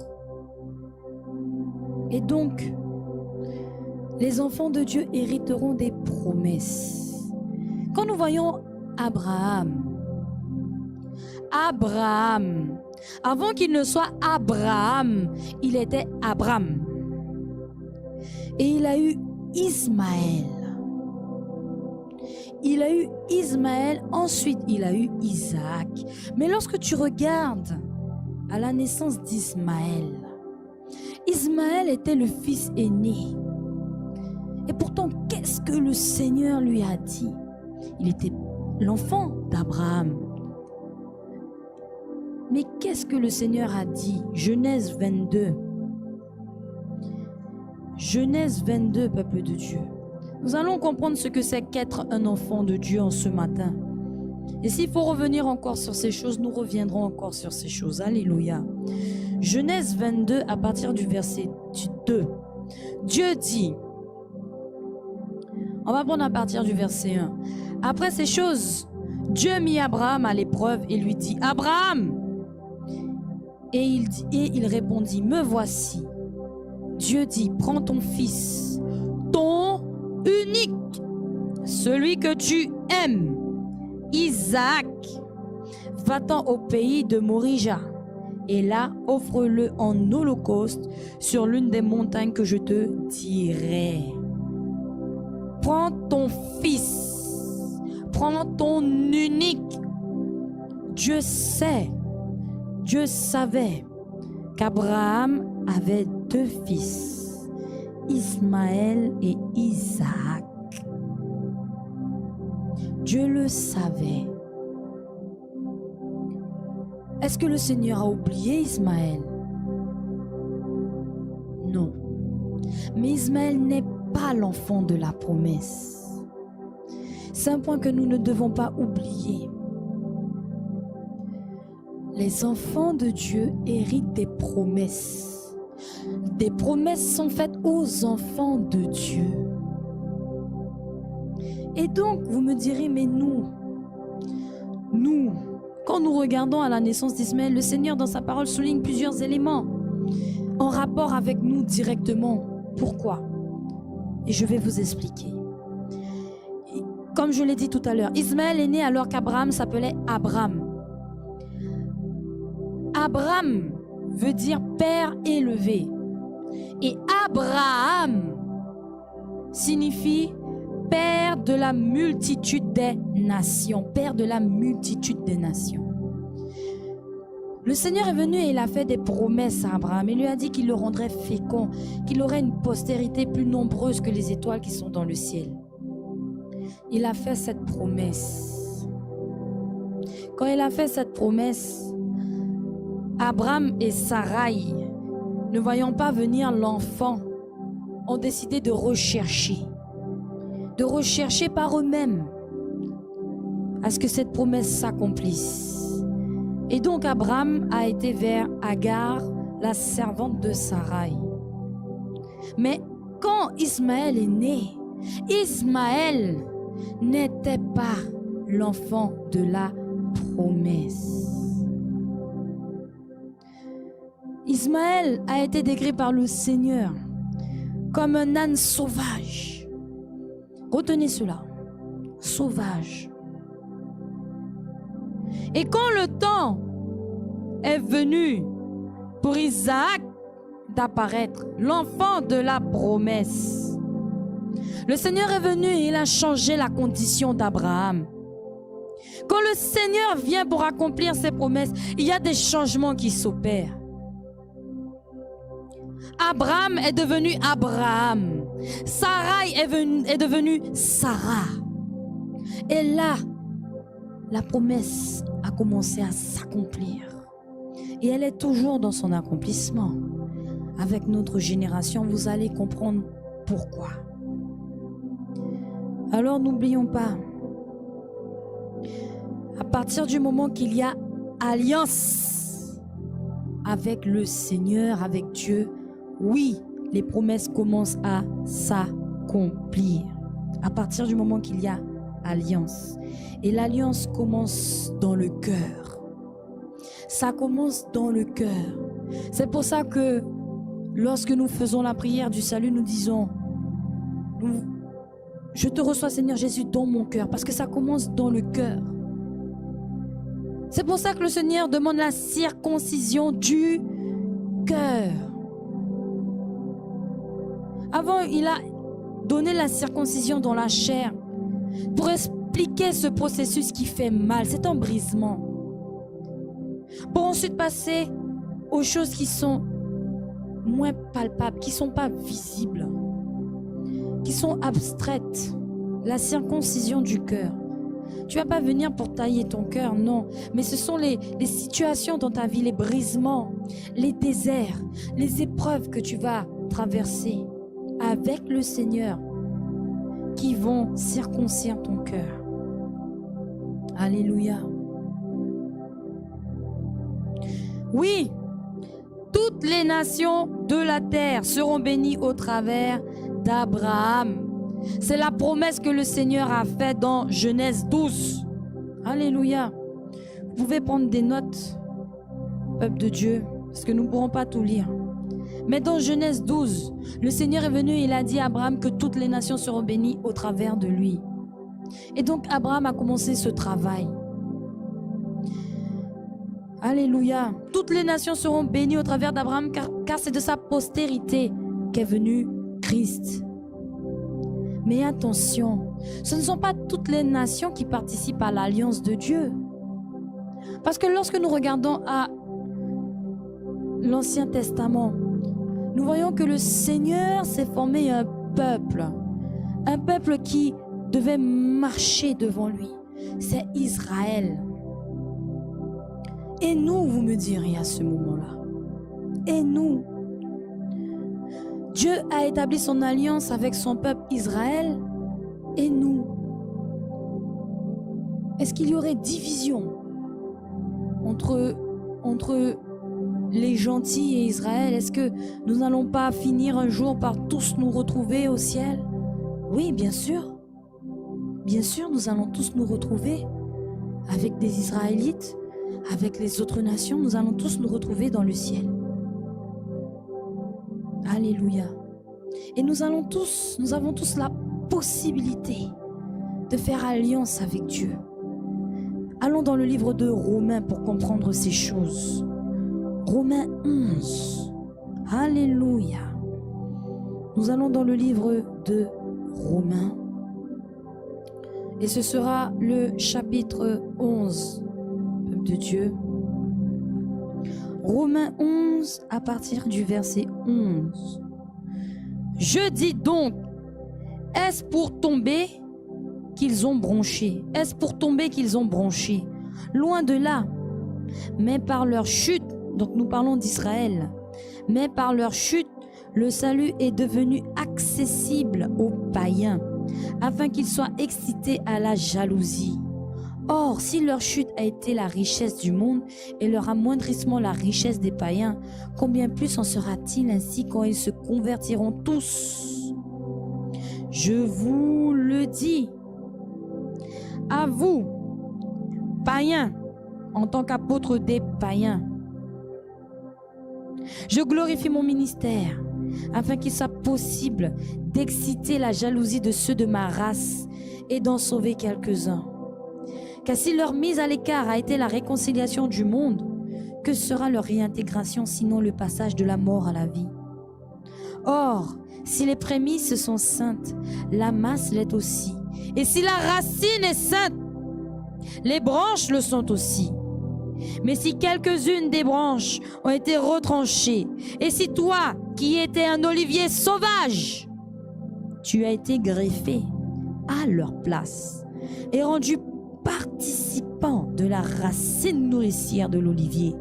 Et donc, les enfants de Dieu hériteront des promesses. Quand nous voyons Abraham, avant qu'il ne soit Abraham, il était Abram. Et il a eu Ismaël. Il a eu Ismaël, ensuite il a eu Isaac. Mais lorsque tu regardes à la naissance d'Ismaël, Ismaël était le fils aîné. Et pourtant, qu'est-ce que le Seigneur lui a dit? Il était l'enfant d'Abraham. Mais qu'est-ce que le Seigneur a dit? Genèse 22. Genèse 22, peuple de Dieu. Nous allons comprendre ce que c'est qu'être un enfant de Dieu en ce matin. Et s'il faut revenir encore sur ces choses, nous reviendrons encore sur ces choses. Alléluia. Genèse 22, à partir du verset 2. Dieu dit, on va prendre à partir du verset 1. Après ces choses, Dieu mit Abraham à l'épreuve et lui dit, Abraham! Et il répondit, me voici. Dieu dit, prends ton fils, ton unique, celui que tu aimes, Isaac, va-t'en au pays de Morija, et là, offre-le en holocauste sur l'une des montagnes que je te dirai. Prends ton fils, prends ton unique. Dieu savait qu'Abraham avait deux fils, Ismaël et Isaac. Dieu le savait. Est-ce que le Seigneur a oublié Ismaël? Non. Mais Ismaël n'est pas l'enfant de la promesse. C'est un point que nous ne devons pas oublier. Les enfants de Dieu héritent des promesses. Des promesses sont faites aux enfants de Dieu. Et donc, vous me direz, mais nous, quand nous regardons à la naissance d'Ismaël, le Seigneur dans sa parole souligne plusieurs éléments en rapport avec nous directement. Pourquoi? Et je vais vous expliquer. Comme je l'ai dit tout à l'heure, Ismaël est né alors qu'Abraham s'appelait Abram. Abram veut dire père élevé. Et Abraham signifie père de la multitude des nations. Père de la multitude des nations. Le Seigneur est venu et il a fait des promesses à Abraham. Il lui a dit qu'il le rendrait fécond, qu'il aurait une postérité plus nombreuse que les étoiles qui sont dans le ciel. Il a fait cette promesse. Quand il a fait cette promesse, Abraham et Sarai, ne voyant pas venir l'enfant, ont décidé de rechercher par eux-mêmes à ce que cette promesse s'accomplisse. Et donc Abraham a été vers Agar, la servante de Sarai. Mais quand Ismaël est né, Ismaël n'était pas l'enfant de la promesse. Ismaël a été décrit par le Seigneur comme un âne sauvage. Retenez cela, sauvage. Et quand le temps est venu pour Isaac d'apparaître, l'enfant de la promesse, le Seigneur est venu et il a changé la condition d'Abraham. Quand le Seigneur vient pour accomplir ses promesses, il y a des changements qui s'opèrent. Abraham est devenu Abraham. Sarai est devenue Sarah. Et là, la promesse a commencé à s'accomplir. Et elle est toujours dans son accomplissement. Avec notre génération, vous allez comprendre pourquoi. Alors n'oublions pas, à partir du moment qu'il y a alliance avec le Seigneur, avec Dieu, oui, les promesses commencent à s'accomplir. À partir du moment qu'il y a alliance. Et l'alliance commence dans le cœur. Ça commence dans le cœur. C'est pour ça que lorsque nous faisons la prière du salut, nous disons « Je te reçois Seigneur Jésus dans mon cœur » parce que ça commence dans le cœur. C'est pour ça que le Seigneur demande la circoncision du cœur. Avant, il a donné la circoncision dans la chair pour expliquer ce processus qui fait mal. C'est un brisement. Pour ensuite passer aux choses qui sont moins palpables, qui ne sont pas visibles, qui sont abstraites. La circoncision du cœur. Tu ne vas pas venir pour tailler ton cœur, non. Mais ce sont les situations dans ta vie, les brisements, les déserts, les épreuves que tu vas traverser avec le Seigneur qui vont circoncire ton cœur. Alléluia. Oui, toutes les nations de la terre seront bénies au travers d'Abraham. C'est la promesse que le Seigneur a faite dans Genèse 12. Alléluia. Vous pouvez prendre des notes, peuple de Dieu, parce que nous ne pourrons pas tout lire. Mais dans Genèse 12, le Seigneur est venu et il a dit à Abraham que toutes les nations seront bénies au travers de lui. Et donc Abraham a commencé ce travail. Alléluia. Toutes les nations seront bénies au travers d'Abraham car c'est de sa postérité qu'est venu Christ. Mais attention, ce ne sont pas toutes les nations qui participent à l'alliance de Dieu. Parce que lorsque nous regardons à l'Ancien Testament, nous voyons que le Seigneur s'est formé un peuple qui devait marcher devant lui. C'est Israël. Et nous, vous me direz à ce moment-là, et nous, Dieu a établi son alliance avec son peuple Israël, et nous, est-ce qu'il y aurait division entre les gentils et Israël? Est-ce que nous n'allons pas finir un jour par tous nous retrouver au ciel? Oui, bien sûr. Bien sûr, nous allons tous nous retrouver avec des Israélites, avec les autres nations. Nous allons tous nous retrouver dans le ciel. Alléluia. Et nous avons tous la possibilité de faire alliance avec Dieu. Allons dans le livre de Romains pour comprendre ces choses. Romains 11. Alléluia. Nous allons dans le livre de Romains. Et ce sera le chapitre 11, peuple de Dieu. Romains 11 à partir du verset 11. Je dis donc, est-ce pour tomber qu'ils ont bronché? Est-ce pour tomber qu'ils ont bronché? Loin de là. Mais par leur chute, donc nous parlons d'Israël, mais par leur chute, le salut est devenu accessible aux païens, afin qu'ils soient excités à la jalousie. Or, si leur chute a été la richesse du monde et leur amoindrissement la richesse des païens, combien plus en sera-t-il ainsi quand ils se convertiront tous? Je vous le dis, à vous, païens, en tant qu'apôtre des païens, je glorifie mon ministère, afin qu'il soit possible d'exciter la jalousie de ceux de ma race et d'en sauver quelques-uns. Car si leur mise à l'écart a été la réconciliation du monde, que sera leur réintégration sinon le passage de la mort à la vie? Or, si les prémices sont saintes, la masse l'est aussi. Et si la racine est sainte, les branches le sont aussi. Mais si quelques-unes des branches ont été retranchées, et si toi, qui étais un olivier sauvage, tu as été greffé à leur place et rendu participant de la racine nourricière de l'olivier,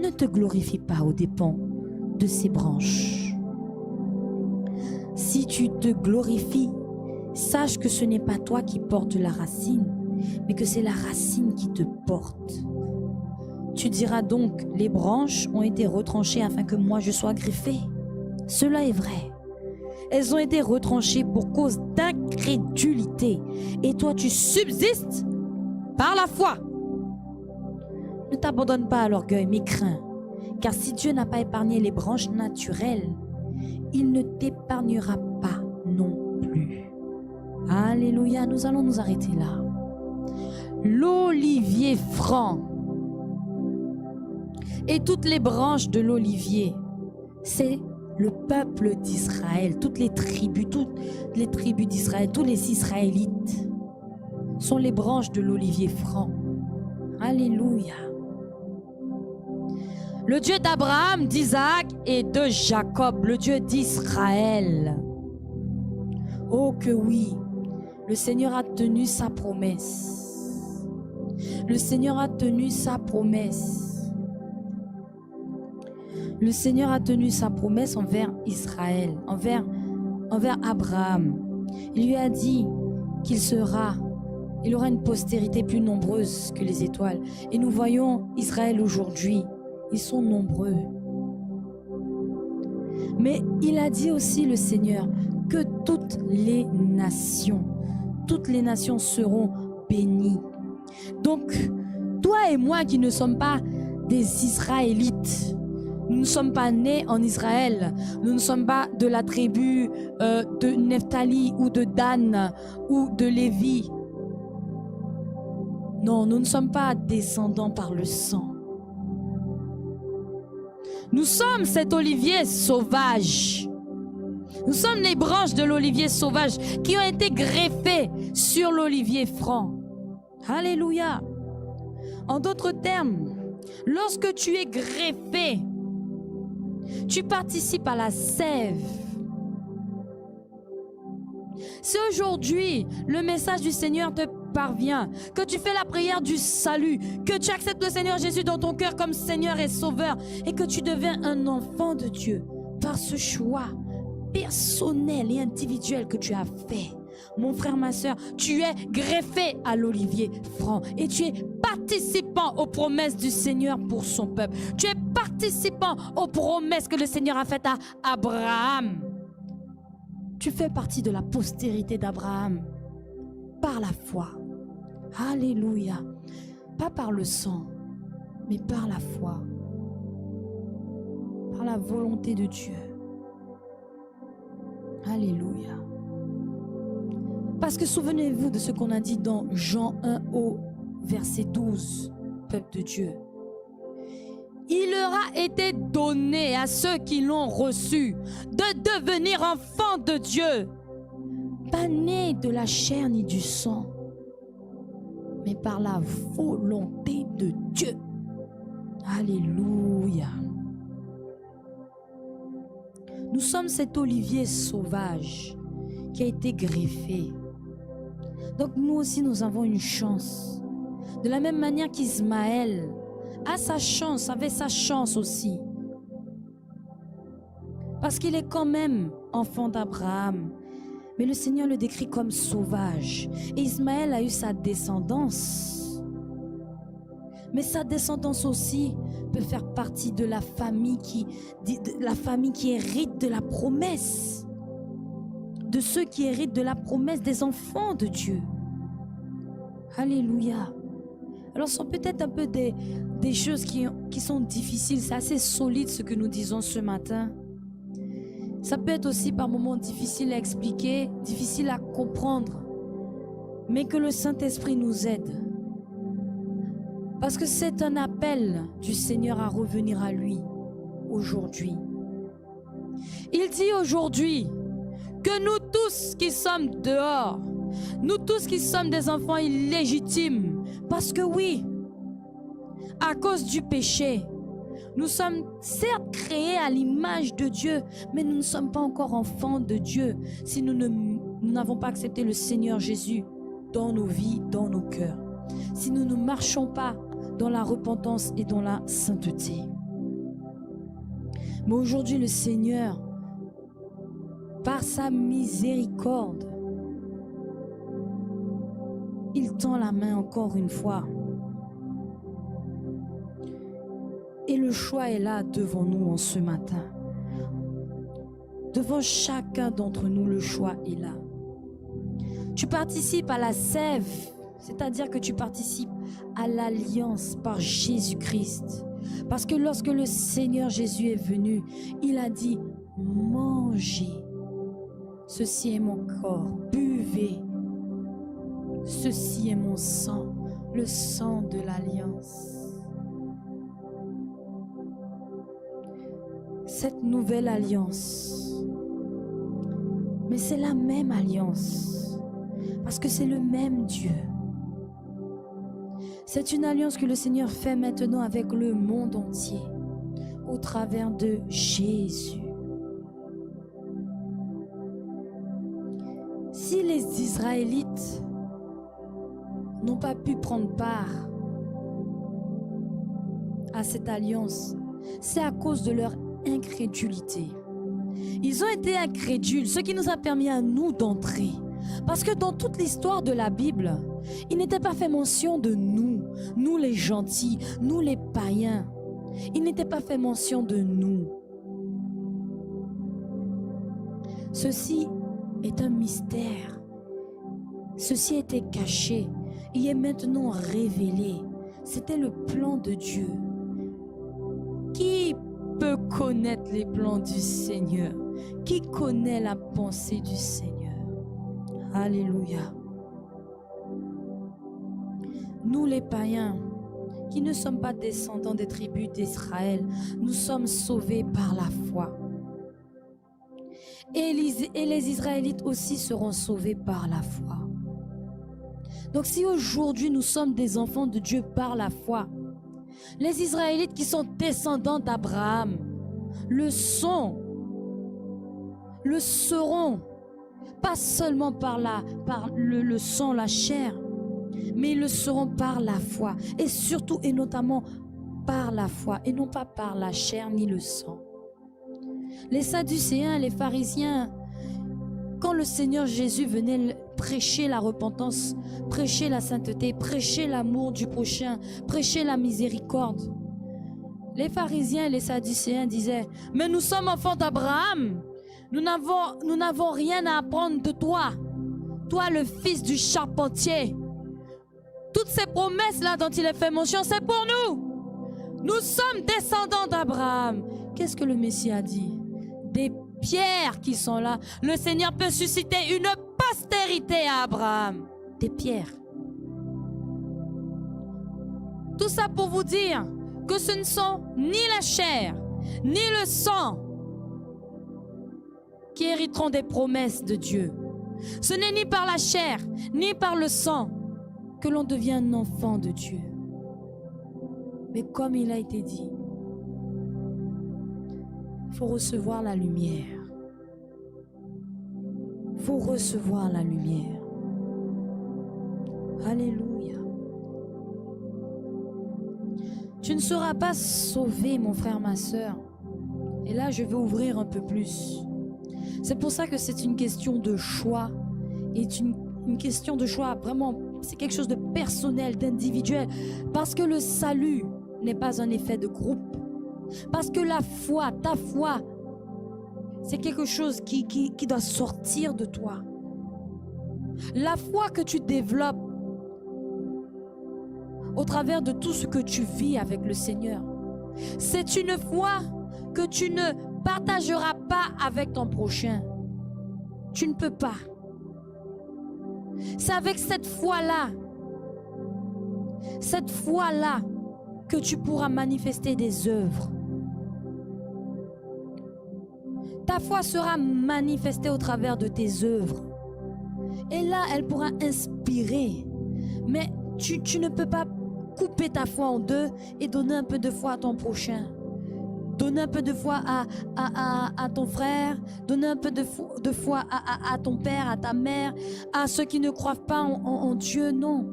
ne te glorifie pas aux dépens de ces branches. Si tu te glorifies, sache que ce n'est pas toi qui portes la racine, mais que c'est la racine qui te porte. Tu diras donc, les branches ont été retranchées afin que moi je sois greffé. Cela est vrai. Elles ont été retranchées pour cause d'incrédulité. Et toi tu subsistes par la foi. Ne t'abandonne pas à l'orgueil, mais crains. Car si Dieu n'a pas épargné les branches naturelles, il ne t'épargnera pas non plus. Alléluia, nous allons nous arrêter là. L'olivier franc et toutes les branches de l'olivier, c'est le peuple d'Israël, toutes les tribus d'Israël, tous les Israélites sont les branches de l'olivier franc. Alléluia. Le Dieu d'Abraham, d'Isaac et de Jacob, le Dieu d'Israël. Oh que oui, le Seigneur a tenu sa promesse. Le Seigneur a tenu sa promesse. Le Seigneur a tenu sa promesse envers Israël, envers Abraham. Il lui a dit qu'il aura une postérité plus nombreuse que les étoiles. Et nous voyons Israël aujourd'hui, ils sont nombreux. Mais il a dit aussi, le Seigneur, que toutes les nations seront bénies. Donc, toi et moi qui ne sommes pas des Israélites, nous ne sommes pas nés en Israël, nous ne sommes pas de la tribu de Nephtali ou de Dan ou de Lévi. Non, nous ne sommes pas descendants par le sang. Nous sommes cet olivier sauvage. Nous sommes les branches de l'olivier sauvage qui ont été greffées sur l'olivier franc. Alléluia. En d'autres termes, lorsque tu es greffé, tu participes à la sève. Si aujourd'hui le message du Seigneur te parvient, que tu fais la prière du salut, que tu acceptes le Seigneur Jésus dans ton cœur comme Seigneur et Sauveur, et que tu deviens un enfant de Dieu par ce choix personnel et individuel que tu as fait, mon frère, ma soeur, tu es greffé à l'olivier franc et tu es participant aux promesses du Seigneur pour son peuple. Tu es participant aux promesses que le Seigneur a faites à Abraham. Tu fais partie de la postérité d'Abraham par la foi. Alléluia. Pas par le sang, mais par la foi. Par la volonté de Dieu. Alléluia. Parce que souvenez-vous de ce qu'on a dit dans Jean 1 au verset 12, peuple de Dieu. Il leur a été donné à ceux qui l'ont reçu de devenir enfants de Dieu, pas nés de la chair ni du sang, mais par la volonté de Dieu. Alléluia. Nous sommes cet olivier sauvage qui a été greffé. Donc nous aussi, nous avons une chance. De la même manière qu'Ismaël avait sa chance aussi. Parce qu'il est quand même enfant d'Abraham. Mais le Seigneur le décrit comme sauvage. Et Ismaël a eu sa descendance. Mais sa descendance aussi peut faire partie de la famille qui hérite de la promesse. De ceux qui héritent de la promesse des enfants de Dieu. Alléluia. Alors, ce sont peut-être un peu des choses qui sont difficiles. C'est assez solide ce que nous disons ce matin. Ça peut être aussi par moments difficile à expliquer, difficile à comprendre. Mais que le Saint-Esprit nous aide. Parce que c'est un appel du Seigneur à revenir à lui aujourd'hui. Il dit aujourd'hui que nous tous qui sommes dehors, nous tous qui sommes des enfants illégitimes, parce que oui, à cause du péché, nous sommes certes créés à l'image de Dieu, mais nous ne sommes pas encore enfants de Dieu si nous n'avons pas accepté le Seigneur Jésus dans nos vies, dans nos cœurs. Si nous ne marchons pas dans la repentance et dans la sainteté. Mais aujourd'hui, le Seigneur, par sa miséricorde, il tend la main encore une fois. Et le choix est là devant nous en ce matin. Devant chacun d'entre nous, le choix est là. Tu participes à la sève, c'est-à-dire que tu participes à l'alliance par Jésus-Christ. Parce que lorsque le Seigneur Jésus est venu, il a dit, mangez, ceci est mon corps, buvez, ceci est mon sang, le sang de l'alliance. Cette nouvelle alliance, mais c'est la même alliance, parce que c'est le même Dieu. C'est une alliance que le Seigneur fait maintenant avec le monde entier, au travers de Jésus. Si les Israélites n'ont pas pu prendre part à cette alliance, c'est à cause de leur incrédulité. Ils ont été incrédules, ce qui nous a permis à nous d'entrer. Parce que dans toute l'histoire de la Bible, il n'était pas fait mention de nous les gentils, nous les païens. Il n'était pas fait mention de nous. Ceci est un mystère. Ceci était caché. Il est maintenant révélé. C'était le plan de Dieu. Qui peut connaître les plans du Seigneur? Qui connaît la pensée du Seigneur? Alléluia. Nous les païens, qui ne sommes pas descendants des tribus d'Israël, nous sommes sauvés par la foi. Et les Israélites aussi seront sauvés par la foi. Donc si aujourd'hui nous sommes des enfants de Dieu par la foi, les Israélites qui sont descendants d'Abraham le seront, pas seulement par le sang, la chair, mais ils le seront par la foi, et surtout et notamment par la foi, et non pas par la chair ni le sang. Les Sadducéens, les pharisiens, quand le Seigneur Jésus venait prêcher la repentance, prêcher la sainteté, prêcher l'amour du prochain, prêcher la miséricorde, les pharisiens et les Sadducéens disaient, mais nous sommes enfants d'Abraham, nous n'avons rien à apprendre de toi, toi le fils du charpentier. Toutes ces promesses-là dont il est fait mention, c'est pour nous. Nous sommes descendants d'Abraham. Qu'est-ce que le Messie a dit? Des pierres qui sont là. Le Seigneur peut susciter une postérité à Abraham. Des pierres. Tout ça pour vous dire que ce ne sont ni la chair, ni le sang qui hériteront des promesses de Dieu. Ce n'est ni par la chair, ni par le sang que l'on devient un enfant de Dieu. Mais comme il a été dit, il faut recevoir la lumière. Il faut recevoir la lumière. Alléluia. Tu ne seras pas sauvé, mon frère, ma sœur. Et là, je vais ouvrir un peu plus. C'est pour ça que c'est une question de choix. Et une question de choix, vraiment, c'est quelque chose de personnel, d'individuel. Parce que le salut n'est pas un effet de groupe. Parce que la foi, ta foi, c'est quelque chose qui doit sortir de toi. La foi que tu développes au travers de tout ce que tu vis avec le Seigneur, c'est une foi que tu ne partageras pas avec ton prochain. Tu ne peux pas. C'est avec cette foi-là que tu pourras manifester des œuvres. Ta foi sera manifestée au travers de tes œuvres. Et là, elle pourra inspirer. Mais tu ne peux pas couper ta foi en deux et donner un peu de foi à ton prochain. Donner un peu de foi à ton frère. Donner un peu de foi à ton père, à ta mère, à ceux qui ne croient pas en Dieu. Non.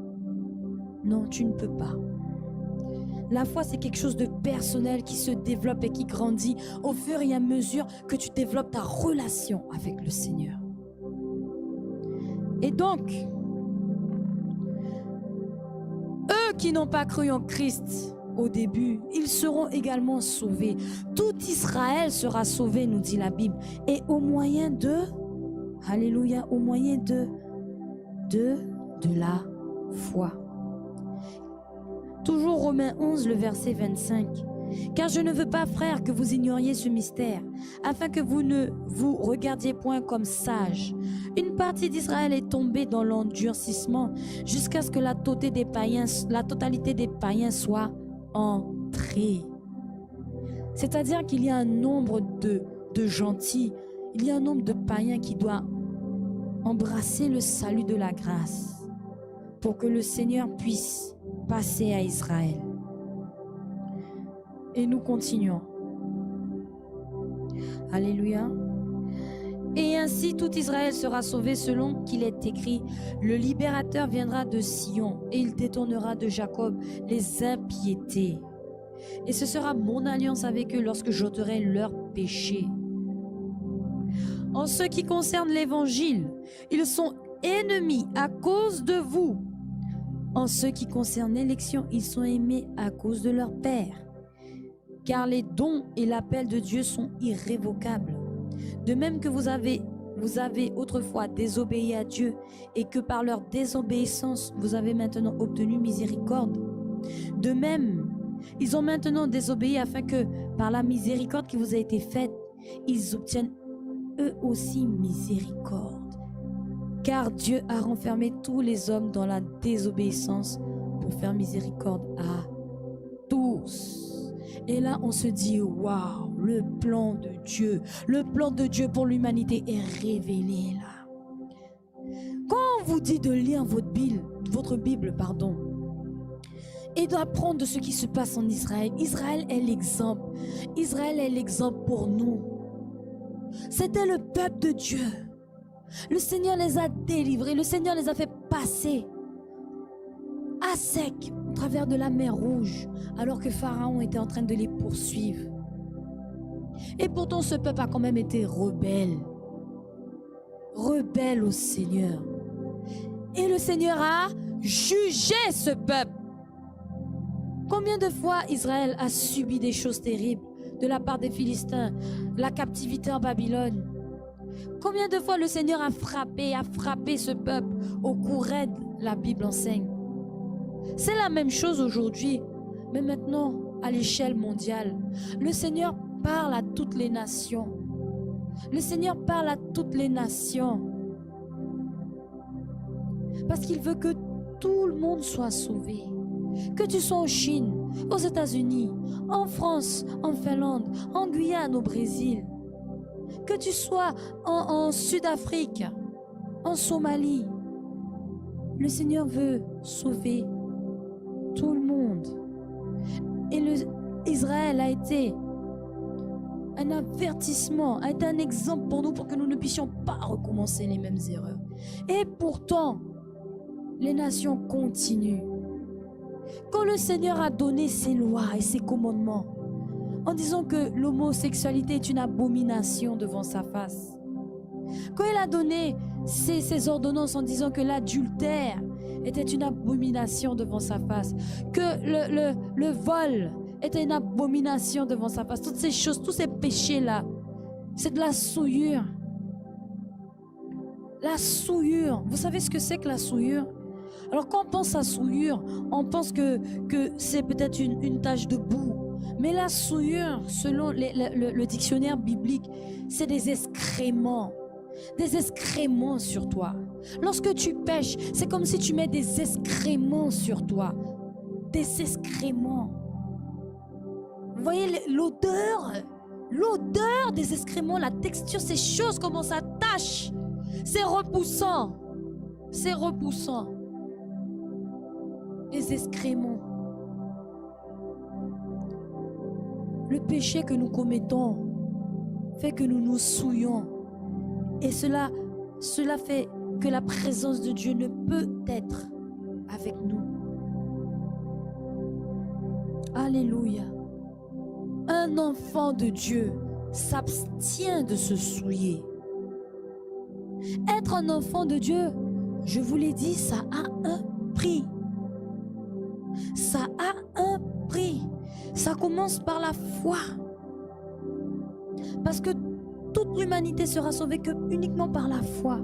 Non, tu ne peux pas. La foi, c'est quelque chose de personnel qui se développe et qui grandit au fur et à mesure que tu développes ta relation avec le Seigneur. Et donc, eux qui n'ont pas cru en Christ au début, ils seront également sauvés. Tout Israël sera sauvé, nous dit la Bible. Et au moyen de, alléluia, au moyen de la foi. Toujours Romains 11, le verset 25. Car je ne veux pas, frères, que vous ignoriez ce mystère, afin que vous ne vous regardiez point comme sages. Une partie d'Israël est tombée dans l'endurcissement jusqu'à ce que la totalité des païens soit entrée. C'est-à-dire qu'il y a un nombre de gentils, il y a un nombre de païens qui doivent embrasser le salut de la grâce pour que le Seigneur puisse passer à Israël. Et nous continuons. Alléluia. Et ainsi tout Israël sera sauvé selon qu'il est écrit. Le libérateur viendra de Sion et il détournera de Jacob les impiétés. Et ce sera mon alliance avec eux lorsque j'ôterai leurs péchés. En ce qui concerne l'évangile, ils sont ennemis à cause de vous. En ce qui concerne l'élection, ils sont aimés à cause de leur Père. Car les dons et l'appel de Dieu sont irrévocables. De même que vous avez autrefois désobéi à Dieu et que par leur désobéissance, vous avez maintenant obtenu miséricorde. De même, ils ont maintenant désobéi afin que par la miséricorde qui vous a été faite, ils obtiennent eux aussi miséricorde. Car Dieu a renfermé tous les hommes dans la désobéissance pour faire miséricorde à tous. Et là, on se dit, waouh, le plan de Dieu pour l'humanité est révélé là. Quand on vous dit de lire votre Bible, et d'apprendre de ce qui se passe en Israël, Israël est l'exemple. Israël est l'exemple pour nous. C'était le peuple de Dieu. Le Seigneur les a délivrés, le Seigneur les a fait passer à sec au travers de la mer Rouge, alors que Pharaon était en train de les poursuivre. Et pourtant, ce peuple a quand même été rebelle au Seigneur. Et le Seigneur a jugé ce peuple. Combien de fois Israël a subi des choses terribles de la part des Philistins, la captivité en Babylone? Combien de fois le Seigneur a frappé ce peuple au cou raide, la Bible enseigne. C'est la même chose aujourd'hui, mais maintenant à l'échelle mondiale. Le Seigneur parle à toutes les nations. Le Seigneur parle à toutes les nations. Parce qu'il veut que tout le monde soit sauvé. Que tu sois en Chine, aux États-Unis, en France, en Finlande, en Guyane, au Brésil. Que tu sois en Sud-Afrique, en Somalie. Le Seigneur veut sauver tout le monde. Et Israël a été un avertissement, a été un exemple pour nous pour que nous ne puissions pas recommencer les mêmes erreurs. Et pourtant, les nations continuent. Quand le Seigneur a donné ses lois et ses commandements, en disant que l'homosexualité est une abomination devant sa face, Quand il a donné ces ordonnances en disant que l'adultère était une abomination devant sa face, que le vol était une abomination devant sa face, toutes ces choses, tous ces péchés-là, c'est de la souillure. La souillure, vous savez ce que c'est que la souillure? Alors quand on pense à souillure, on pense que c'est peut-être une tache de boue. Mais la souillure, selon le dictionnaire biblique, c'est des excréments. Des excréments sur toi. Lorsque tu pêches, c'est comme si tu mets des excréments sur toi. Des excréments. Vous voyez l'odeur? L'odeur des excréments, la texture, ces choses, comment ça tâche. C'est repoussant. C'est repoussant. Les excréments. Le péché que nous commettons fait que nous nous souillons. Et cela fait que la présence de Dieu ne peut être avec nous. Alléluia. Un enfant de Dieu s'abstient de se souiller. Être un enfant de Dieu, je vous l'ai dit, ça a un prix. Ça a un prix. Ça commence par la foi. Parce que toute l'humanité sera sauvée que uniquement par la foi.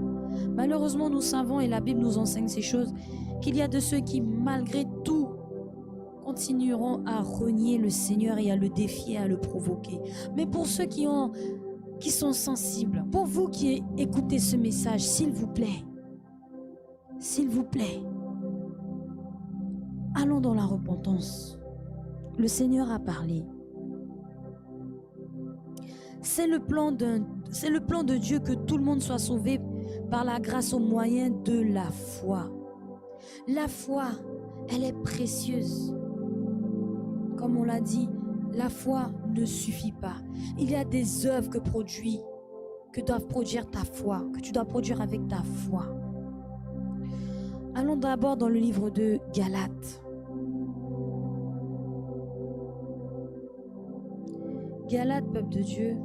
Malheureusement, nous savons, et la Bible nous enseigne ces choses, qu'il y a de ceux qui, malgré tout, continueront à renier le Seigneur et à le défier, à le provoquer. Mais pour ceux qui sont sensibles, pour vous qui écoutez ce message, s'il vous plaît, allons dans la repentance. Le Seigneur a parlé. C'est le plan de Dieu que tout le monde soit sauvé par la grâce au moyen de la foi. La foi, elle est précieuse. Comme on l'a dit, la foi ne suffit pas. Il y a des œuvres que doivent produire ta foi, que tu dois produire avec ta foi. Allons d'abord dans le livre de Galates. Galates, peuple de Dieu.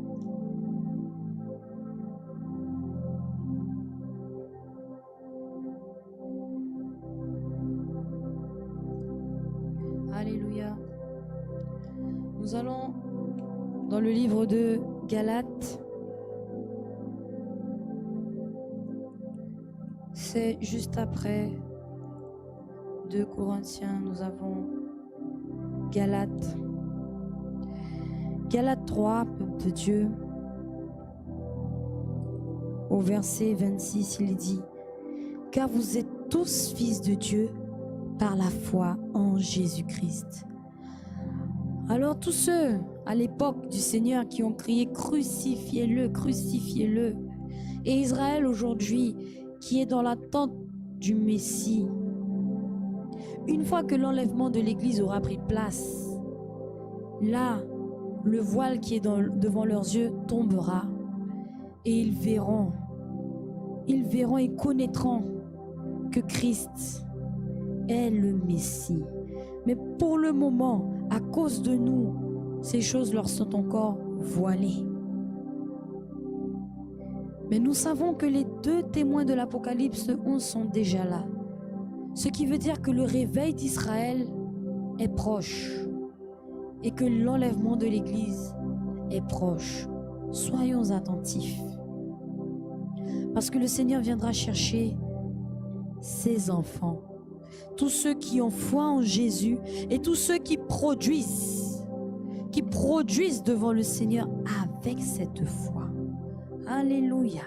Alléluia. Nous allons dans le livre de Galates. C'est juste après 2 Corinthiens, nous avons Galates. Galates 3, peuple de Dieu, au verset 26, il dit « Car vous êtes tous fils de Dieu par la foi en Jésus-Christ. » Alors tous ceux à l'époque du Seigneur qui ont crié « Crucifiez-le, crucifiez-le » et Israël aujourd'hui qui est dans l'attente du Messie, une fois que l'enlèvement de l'Église aura pris place, là, le voile qui est devant leurs yeux tombera et ils verront et connaîtront que Christ est le Messie. Mais pour le moment, à cause de nous, ces choses leur sont encore voilées. Mais nous savons que les 2 témoins de l'Apocalypse 11 sont déjà là. Ce qui veut dire que le réveil d'Israël est proche et que l'enlèvement de l'Église est proche. Soyons attentifs. Parce que le Seigneur viendra chercher ses enfants. Tous ceux qui ont foi en Jésus et tous ceux qui produisent devant le Seigneur avec cette foi. Alléluia.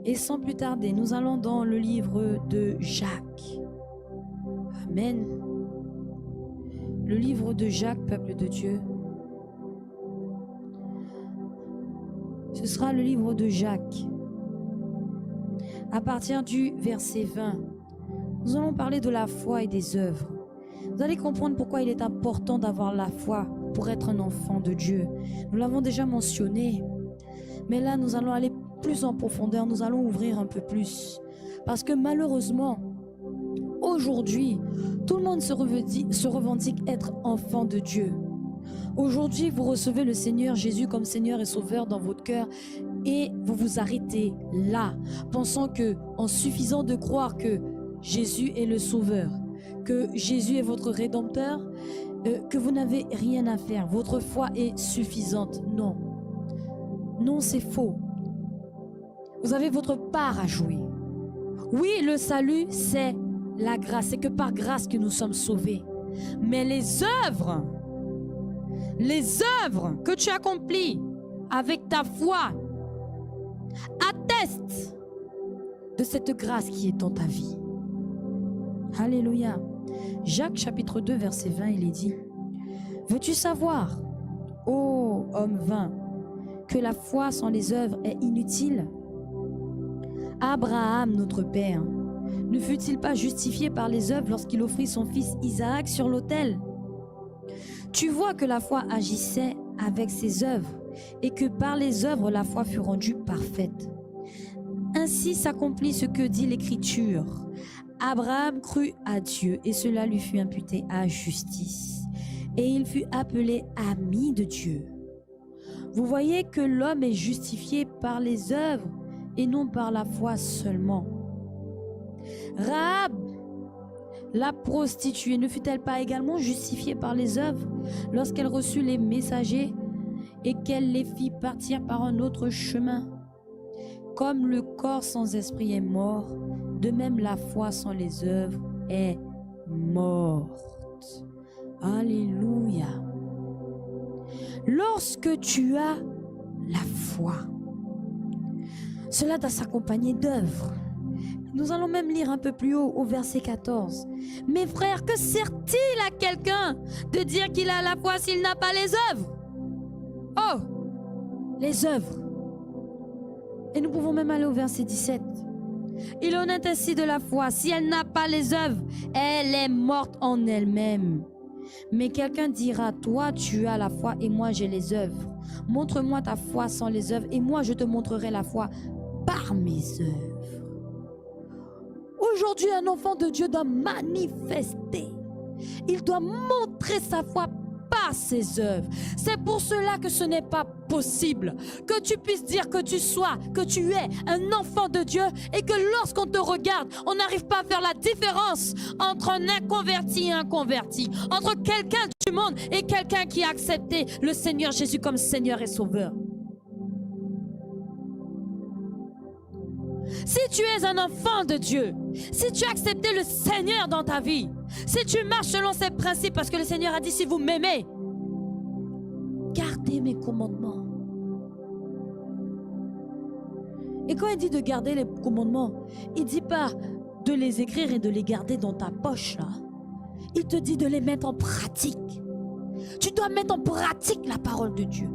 Et sans plus tarder, nous allons dans le livre de Jacques. Amen. Le livre de Jacques, peuple de Dieu. Ce sera le livre de Jacques. À partir du verset 20, nous allons parler de la foi et des œuvres. Vous allez comprendre pourquoi il est important d'avoir la foi pour être un enfant de Dieu. Nous l'avons déjà mentionné. Mais là, nous allons aller plus en profondeur. Nous allons ouvrir un peu plus. Parce que malheureusement, aujourd'hui, tout le monde se revendique être enfant de Dieu. Aujourd'hui, vous recevez le Seigneur Jésus comme Seigneur et Sauveur dans votre cœur et vous vous arrêtez là, pensant que, en suffisant de croire que Jésus est le Sauveur, que Jésus est votre Rédempteur, que vous n'avez rien à faire, votre foi est suffisante. Non. Non, c'est faux. Vous avez votre part à jouer. Oui, le salut, c'est la grâce. C'est que par grâce que nous sommes sauvés. Mais les œuvres que tu accomplis avec ta foi attestent de cette grâce qui est dans ta vie. Alléluia. Jacques chapitre 2 verset 20, il est dit: veux-tu savoir, ô homme vain, que la foi sans les œuvres est inutile? Abraham, notre père, ne fut-il pas justifié par les œuvres lorsqu'il offrit son fils Isaac sur l'autel? Tu vois que la foi agissait avec ses œuvres et que par les œuvres la foi fut rendue parfaite. Ainsi s'accomplit ce que dit l'Écriture. Abraham crut à Dieu et cela lui fut imputé à justice. Et il fut appelé ami de Dieu. Vous voyez que l'homme est justifié par les œuvres et non par la foi seulement. Rahab, la prostituée, ne fut-elle pas également justifiée par les œuvres lorsqu'elle reçut les messagers et qu'elle les fit partir par un autre chemin? Comme le corps sans esprit est mort, de même la foi sans les œuvres est morte. Alléluia. Lorsque tu as la foi, cela doit s'accompagner d'œuvres. Nous allons même lire un peu plus haut au verset 14. Mes frères, que sert-il à quelqu'un de dire qu'il a la foi s'il n'a pas les œuvres? Oh, les œuvres. Et nous pouvons même aller au verset 17. Il en est ainsi de la foi. Si elle n'a pas les œuvres, elle est morte en elle-même. Mais quelqu'un dira, toi tu as la foi et moi j'ai les œuvres. Montre-moi ta foi sans les œuvres et moi je te montrerai la foi par mes œuvres. Aujourd'hui, un enfant de Dieu doit manifester. Il doit montrer sa foi par ses œuvres. C'est pour cela que ce n'est pas possible que tu puisses dire que tu es un enfant de Dieu et que lorsqu'on te regarde, on n'arrive pas à faire la différence entre un inconverti et un converti, entre quelqu'un du monde et quelqu'un qui a accepté le Seigneur Jésus comme Seigneur et Sauveur. Si tu es un enfant de Dieu, si tu as accepté le Seigneur dans ta vie, si tu marches selon ses principes, parce que le Seigneur a dit, si vous m'aimez, gardez mes commandements. Et quand il dit de garder les commandements, il ne dit pas de les écrire et de les garder dans ta poche, là. Il te dit de les mettre en pratique. Tu dois mettre en pratique la parole de Dieu.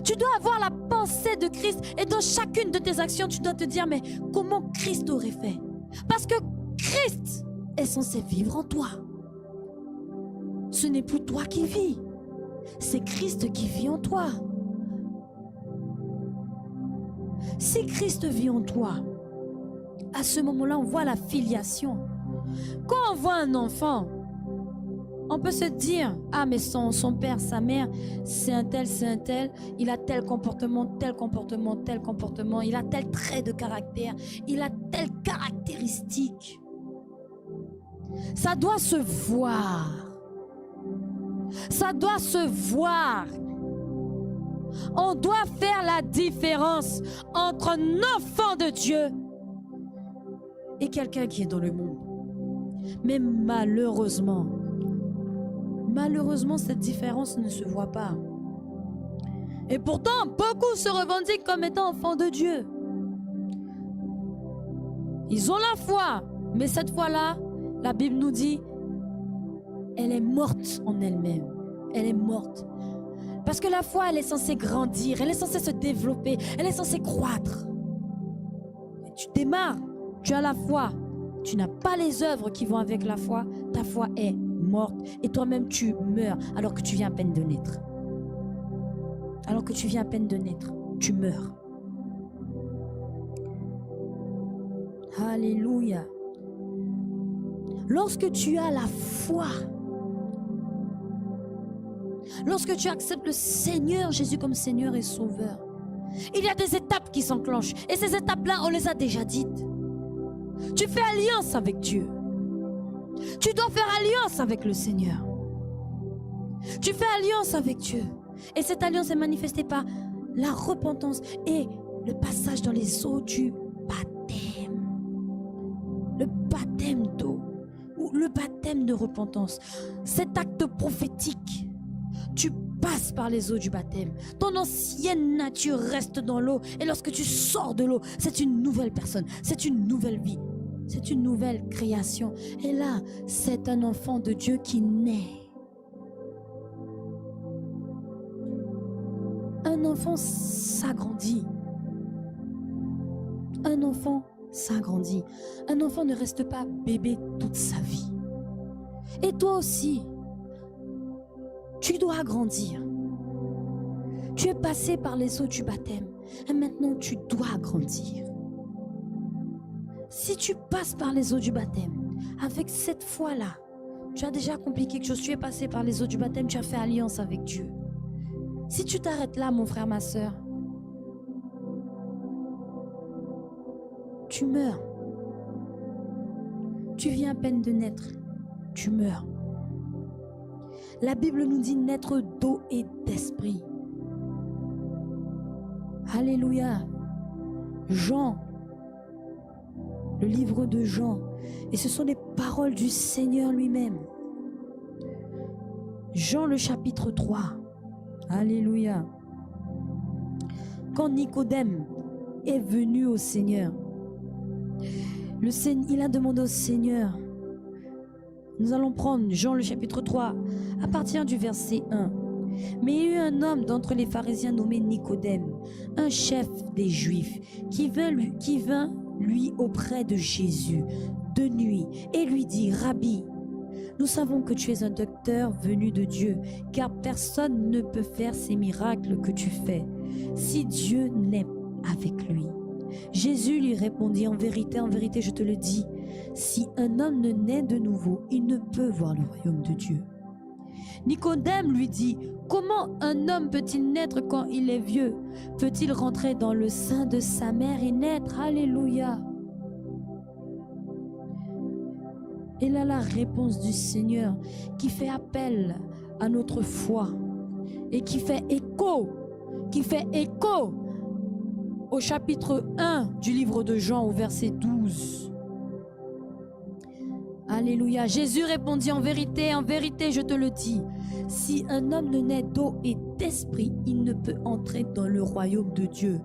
Tu dois avoir la pensée de Christ et dans chacune de tes actions, tu dois te dire, mais comment Christ aurait fait? Parce que Christ est censé vivre en toi. Ce n'est plus toi qui vis, c'est Christ qui vit en toi. Si Christ vit en toi, à ce moment-là, on voit la filiation. Quand on voit un enfant, on peut se dire, ah mais son père, sa mère, c'est un tel, il a tel comportement, il a tel trait de caractère, il a telle caractéristique. Ça doit se voir. Ça doit se voir. On doit faire la différence entre un enfant de Dieu et quelqu'un qui est dans le monde. Mais malheureusement, cette différence ne se voit pas. Et pourtant, beaucoup se revendiquent comme étant enfants de Dieu. Ils ont la foi, mais cette foi-là, la Bible nous dit, elle est morte en elle-même. Elle est morte. Parce que la foi, elle est censée grandir, elle est censée se développer, elle est censée croître. Et tu démarres, tu as la foi, tu n'as pas les œuvres qui vont avec la foi, ta foi est morte et toi-même tu meurs alors que tu viens à peine de naître. Alors que tu viens à peine de naître, tu meurs. Alléluia. Lorsque tu as la foi, Lorsque tu acceptes le Seigneur Jésus comme Seigneur et Sauveur, il y a des étapes qui s'enclenchent. Et ces étapes-là, on les a déjà dites. Tu fais alliance avec Dieu. Tu dois faire alliance avec le Seigneur. Tu fais alliance avec Dieu. Et cette alliance est manifestée par la repentance et le passage dans les eaux du baptême. Le baptême d'eau ou le baptême de repentance. Cet acte prophétique, tu passes par les eaux du baptême. Ton ancienne nature reste dans l'eau et lorsque tu sors de l'eau, c'est une nouvelle personne, c'est une nouvelle vie, c'est une nouvelle création. Et là, c'est un enfant de Dieu qui naît. Un enfant s'agrandit. Un enfant s'agrandit. Un enfant ne reste pas bébé toute sa vie. Et toi aussi, tu dois grandir. Tu es passé par les eaux du baptême et maintenant tu dois grandir. Si tu passes par les eaux du baptême, avec cette foi-là, tu as déjà accompli quelque chose, tu es passé par les eaux du baptême, tu as fait alliance avec Dieu. Si tu t'arrêtes là, mon frère, ma soeur, tu meurs. Tu viens à peine de naître, tu meurs. La Bible nous dit naître d'eau et d'esprit. Alléluia. Jean, le livre de Jean, et ce sont les paroles du Seigneur lui-même. Jean le chapitre 3. Alléluia. Quand Nicodème est venu au Seigneur, il a demandé au Seigneur, nous allons prendre Jean le chapitre 3 à partir du verset 1. Mais il y a eu un homme d'entre les pharisiens nommé Nicodème, un chef des Juifs, qui vint lui auprès de Jésus de nuit et lui dit, Rabbi, nous savons que tu es un docteur venu de Dieu, car personne ne peut faire ces miracles que tu fais si Dieu n'est avec lui. Jésus lui répondit, en vérité, je te le dis, si un homme ne naît de nouveau, il ne peut voir le royaume de Dieu. Nicodème lui dit, comment un homme peut-il naître quand il est vieux? Peut-il rentrer dans le sein de sa mère et naître? Alléluia. Et là, la réponse du Seigneur qui fait appel à notre foi et qui fait écho au chapitre 1 du livre de Jean au verset 12. Alléluia. Jésus répondit, en vérité, je te le dis, si un homme ne naît d'eau et d'esprit, il ne peut entrer dans le royaume de Dieu.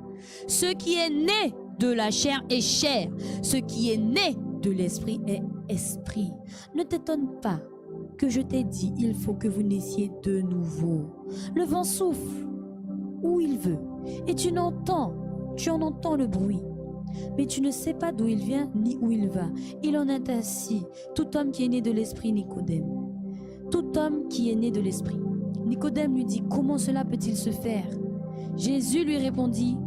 Ce qui est né de la chair est chair, ce qui est né de l'esprit est esprit. Ne t'étonne pas que je t'ai dit, il faut que vous naissiez de nouveau. Le vent souffle où il veut et tu en entends le bruit. Mais tu ne sais pas d'où il vient ni où il va. Il en est ainsi, tout homme qui est né de l'esprit, Nicodème. Tout homme qui est né de l'esprit. Nicodème lui dit, comment cela peut-il se faire? Jésus lui répondit,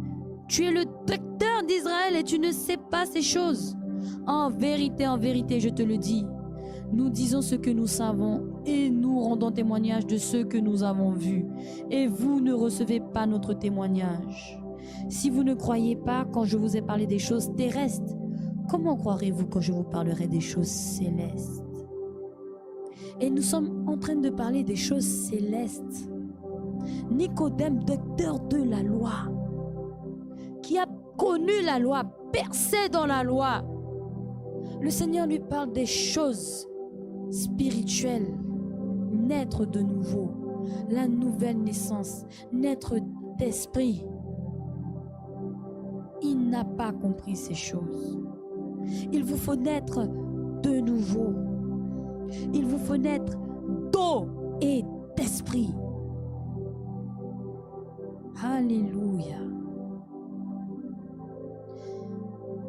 tu es le docteur d'Israël et tu ne sais pas ces choses. En vérité, je te le dis, nous disons ce que nous savons et nous rendons témoignage de ce que nous avons vu. Et vous ne recevez pas notre témoignage. Si vous ne croyez pas quand je vous ai parlé des choses terrestres, comment croirez-vous quand je vous parlerai des choses célestes? Et nous sommes en train de parler des choses célestes. Nicodème, docteur de la loi, qui a connu la loi, percé dans la loi. Le Seigneur lui parle des choses spirituelles, naître de nouveau, la nouvelle naissance, naître d'esprit. Il n'a pas compris ces choses. Il vous faut naître de nouveau. Il vous faut naître d'eau et d'esprit. Alléluia.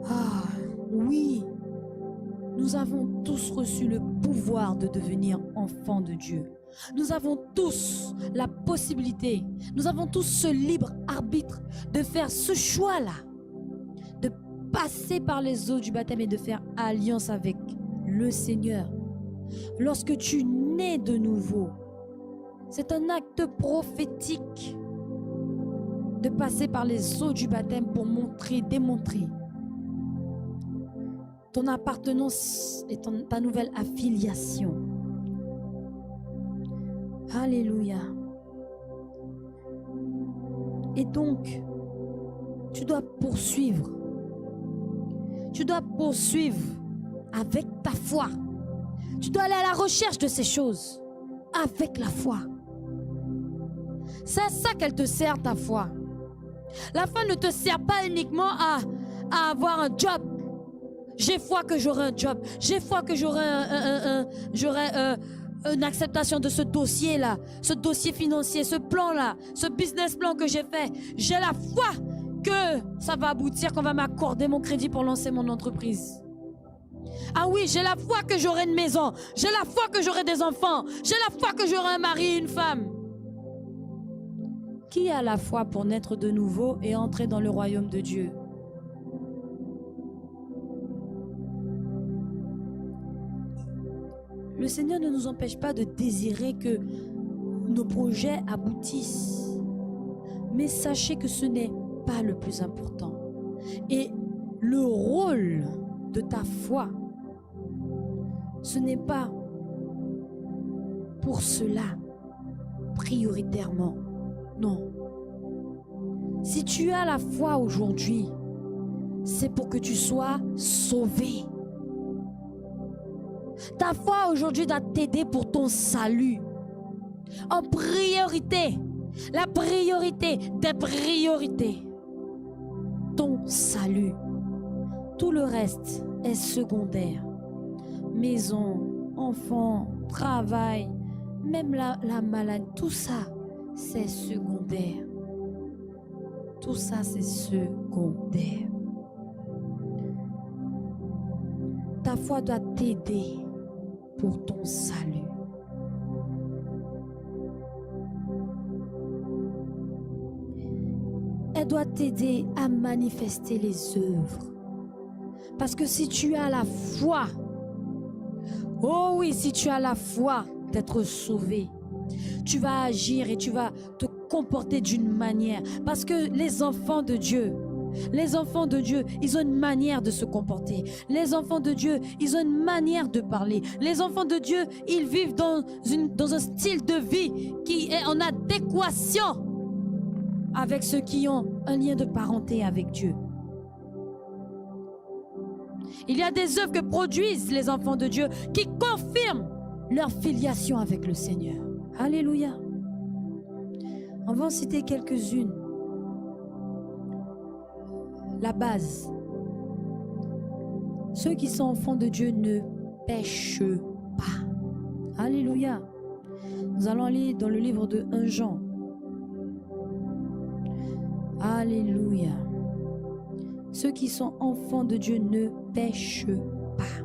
Ah oui, nous avons tous reçu le pouvoir de devenir enfants de Dieu. Nous avons tous la possibilité, nous avons tous ce libre arbitre de faire ce choix-là, de passer par les eaux du baptême et de faire alliance avec le Seigneur. Lorsque tu nais de nouveau, C'est un acte prophétique de passer par les eaux du baptême pour montrer, démontrer ton appartenance et ta nouvelle affiliation. Alléluia. Et donc, tu dois poursuivre. Tu dois poursuivre avec ta foi. Tu dois aller à la recherche de ces choses avec la foi. C'est à ça qu'elle te sert, ta foi. La foi ne te sert pas uniquement à avoir un job. J'ai foi que j'aurai un job. J'ai foi que j'aurai une acceptation de ce dossier-là, ce dossier financier, ce plan-là, ce business plan que j'ai fait. J'ai la foi que ça va aboutir, qu'on va m'accorder mon crédit pour lancer mon entreprise. Ah oui, j'ai la foi que j'aurai une maison. J'ai la foi que j'aurai des enfants. J'ai la foi que j'aurai un mari et une femme. Qui a la foi pour naître de nouveau et entrer dans le royaume de Dieu? Le Seigneur ne nous empêche pas de désirer que nos projets aboutissent. Mais sachez que ce n'est pas le plus important. Et le rôle de ta foi, ce n'est pas pour cela prioritairement. Non. Si tu as la foi aujourd'hui, c'est pour que tu sois sauvé. Ta foi aujourd'hui doit t'aider pour ton salut. En priorité, la priorité des priorités, ton salut. Tout le reste est secondaire. Maison, enfants, travail, même la maladie, tout ça, c'est secondaire. Tout ça, c'est secondaire. Ta foi doit t'aider pour ton salut. Elle doit t'aider à manifester les œuvres. Parce que si tu as la foi, oh oui, si tu as la foi d'être sauvé, tu vas agir et tu vas te comporter d'une manière. Parce que les enfants de Dieu, ils ont une manière de se comporter. Les enfants de Dieu, ils ont une manière de parler. Les enfants de Dieu, ils vivent dans un style de vie qui est en adéquation avec ceux qui ont un lien de parenté avec Dieu. Il y a des œuvres que produisent les enfants de Dieu qui confirment leur filiation avec le Seigneur. Alléluia. On va en citer quelques-unes. La base. Ceux qui sont enfants de Dieu ne pêchent pas. Alléluia. Nous allons lire dans le livre de 1 Jean. Alléluia. Ceux qui sont enfants de Dieu ne pêchent pas.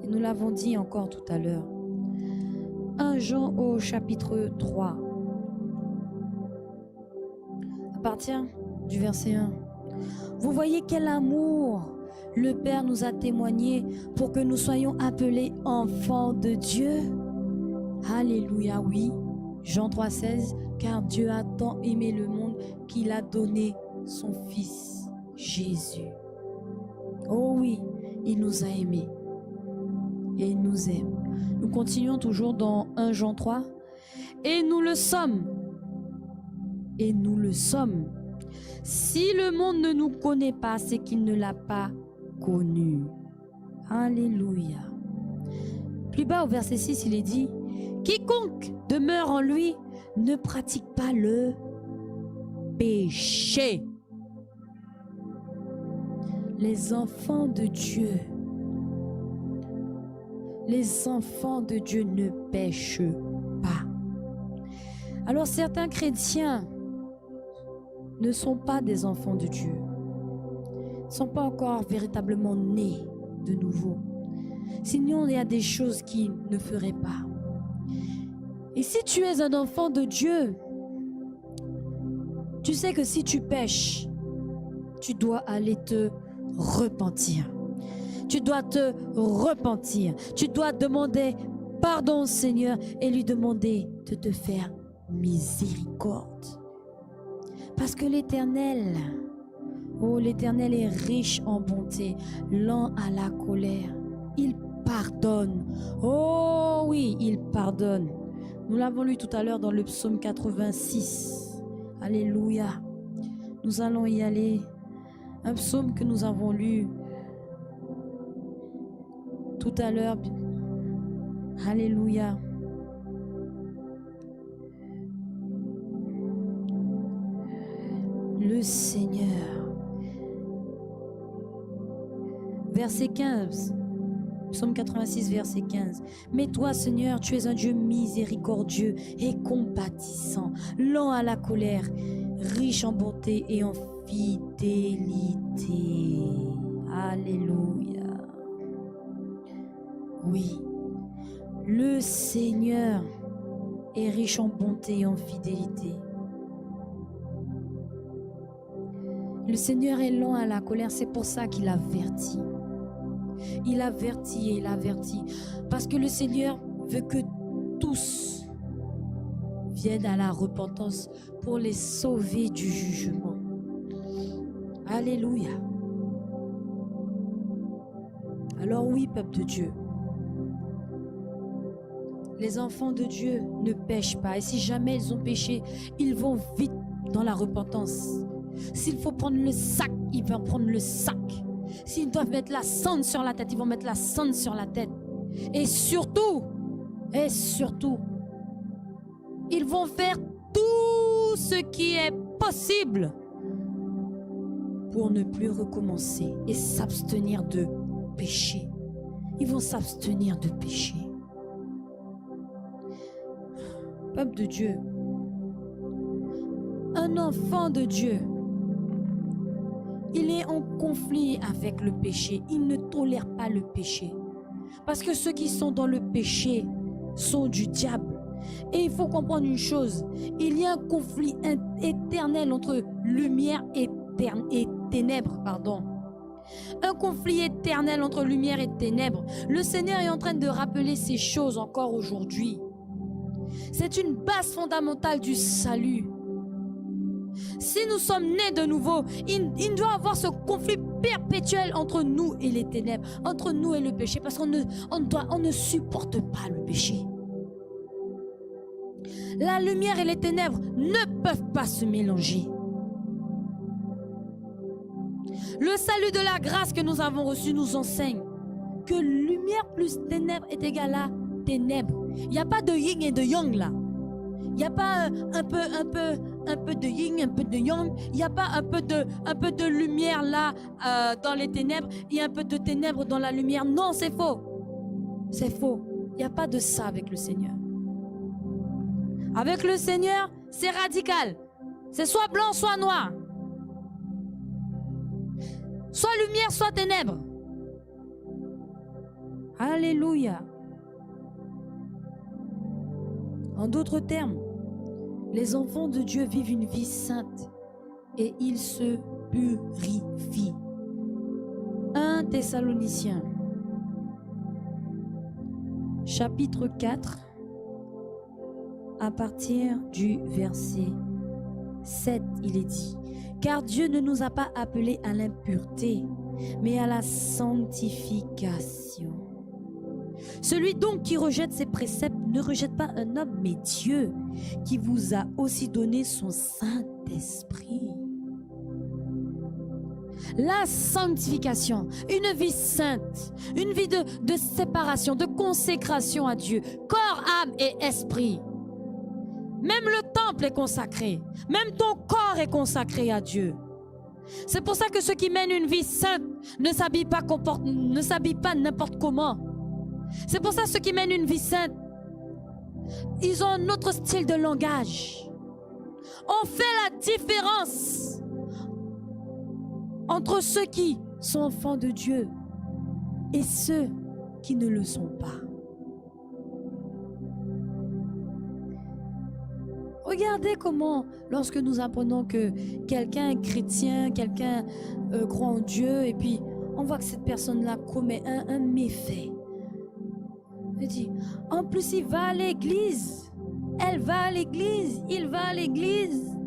Et nous l'avons dit encore tout à l'heure. 1 Jean au chapitre 3. À partir du verset 1. Vous voyez quel amour le Père nous a témoigné pour que nous soyons appelés enfants de Dieu. Alléluia, oui. Jean 3,16. Car Dieu a tant aimé le monde qu'il a donné son Fils Jésus. Oh oui, il nous a aimés et il nous aime. Nous continuons toujours dans 1 Jean 3. Et nous le sommes. Et nous le sommes. Si le monde ne nous connaît pas, c'est qu'il ne l'a pas connu. Alléluia. Plus bas au verset 6, il est dit: quiconque demeure en lui ne pratique pas le péché. Les enfants de Dieu, ne pêchent pas. Alors certains chrétiens ne sont pas des enfants de Dieu, ne sont pas encore véritablement nés de nouveau. Sinon, il y a des choses qu'ils ne feraient pas. Et si tu es un enfant de Dieu, tu sais que si tu pêches, tu dois aller te repentir. Tu dois te repentir. Tu dois demander pardon, Seigneur, et lui demander de te faire miséricorde. Parce que l'Éternel, oh, l'Éternel est riche en bonté, lent à la colère. Il pardonne. Oh oui, il pardonne. Nous l'avons lu tout à l'heure dans le psaume 86. Alléluia. Nous allons y aller. Un psaume que nous avons lu tout à l'heure. Alléluia. Le Seigneur. Verset 15. Psaume 86, verset 15. Mais toi, Seigneur, tu es un Dieu miséricordieux et compatissant, lent à la colère, riche en bonté et en fidélité. Alléluia. Oui, le Seigneur est riche en bonté et en fidélité. Le Seigneur est lent à la colère, c'est pour ça qu'il avertit. Il avertit et il avertit. Parce que le Seigneur veut que tous viennent à la repentance pour les sauver du jugement. Alléluia. Alors oui, peuple de Dieu, les enfants de Dieu ne pêchent pas. Et si jamais ils ont péché, ils vont vite dans la repentance. S'il faut prendre le sac, ils vont prendre le sac. S'ils doivent mettre la cendre sur la tête, ils vont mettre la cendre sur la tête. Et surtout, ils vont faire tout ce qui est possible pour ne plus recommencer et s'abstenir de pécher. Ils vont s'abstenir de pécher. Peuple de Dieu, un enfant de Dieu, il est en conflit avec le péché. Il ne tolère pas le péché. Parce que ceux qui sont dans le péché sont du diable. Et il faut comprendre une chose. Il y a un conflit éternel entre lumière et ténèbres. Un conflit éternel entre lumière et ténèbres. Le Seigneur est en train de rappeler ces choses encore aujourd'hui. C'est une base fondamentale du salut. Si nous sommes nés de nouveau, il doit y avoir ce conflit perpétuel entre nous et les ténèbres, entre nous et le péché, parce qu'on ne supporte pas le péché. La lumière et les ténèbres ne peuvent pas se mélanger. Le salut de la grâce que nous avons reçu nous enseigne que lumière plus ténèbres est égal à ténèbres. Il n'y a pas de yin et de yang là. Il n'y a pas un peu de yin, un peu de yang. Il n'y a pas un peu de lumière là dans les ténèbres et un peu de ténèbres dans la lumière. Non, c'est faux. C'est faux. Il n'y a pas de ça avec le Seigneur. Avec le Seigneur, c'est radical. C'est soit blanc, soit noir. Soit lumière, soit ténèbres. Alléluia. En d'autres termes, les enfants de Dieu vivent une vie sainte et ils se purifient. 1 Thessaloniciens, chapitre 4, à partir du verset 7, il est dit: car Dieu ne nous a pas appelés à l'impureté, mais à la sanctification. Celui donc qui rejette ses préceptes ne rejette pas un homme, mais Dieu, qui vous a aussi donné son Saint-Esprit. La sanctification, une vie sainte, une vie de séparation, de consécration à Dieu, corps, âme et esprit. Même le temple est consacré, même ton corps est consacré à Dieu. C'est pour ça que ceux qui mènent une vie sainte ne s'habillent pas n'importe comment. C'est pour ça que ceux qui mènent une vie sainte, ils ont un autre style de langage. On fait la différence entre ceux qui sont enfants de Dieu et ceux qui ne le sont pas. Regardez comment, lorsque nous apprenons que quelqu'un est chrétien, quelqu'un croit en Dieu, et puis on voit que cette personne-là commet un méfait. Il dit, en plus il va à l'église. Elle va à l'église. Il va à l'église.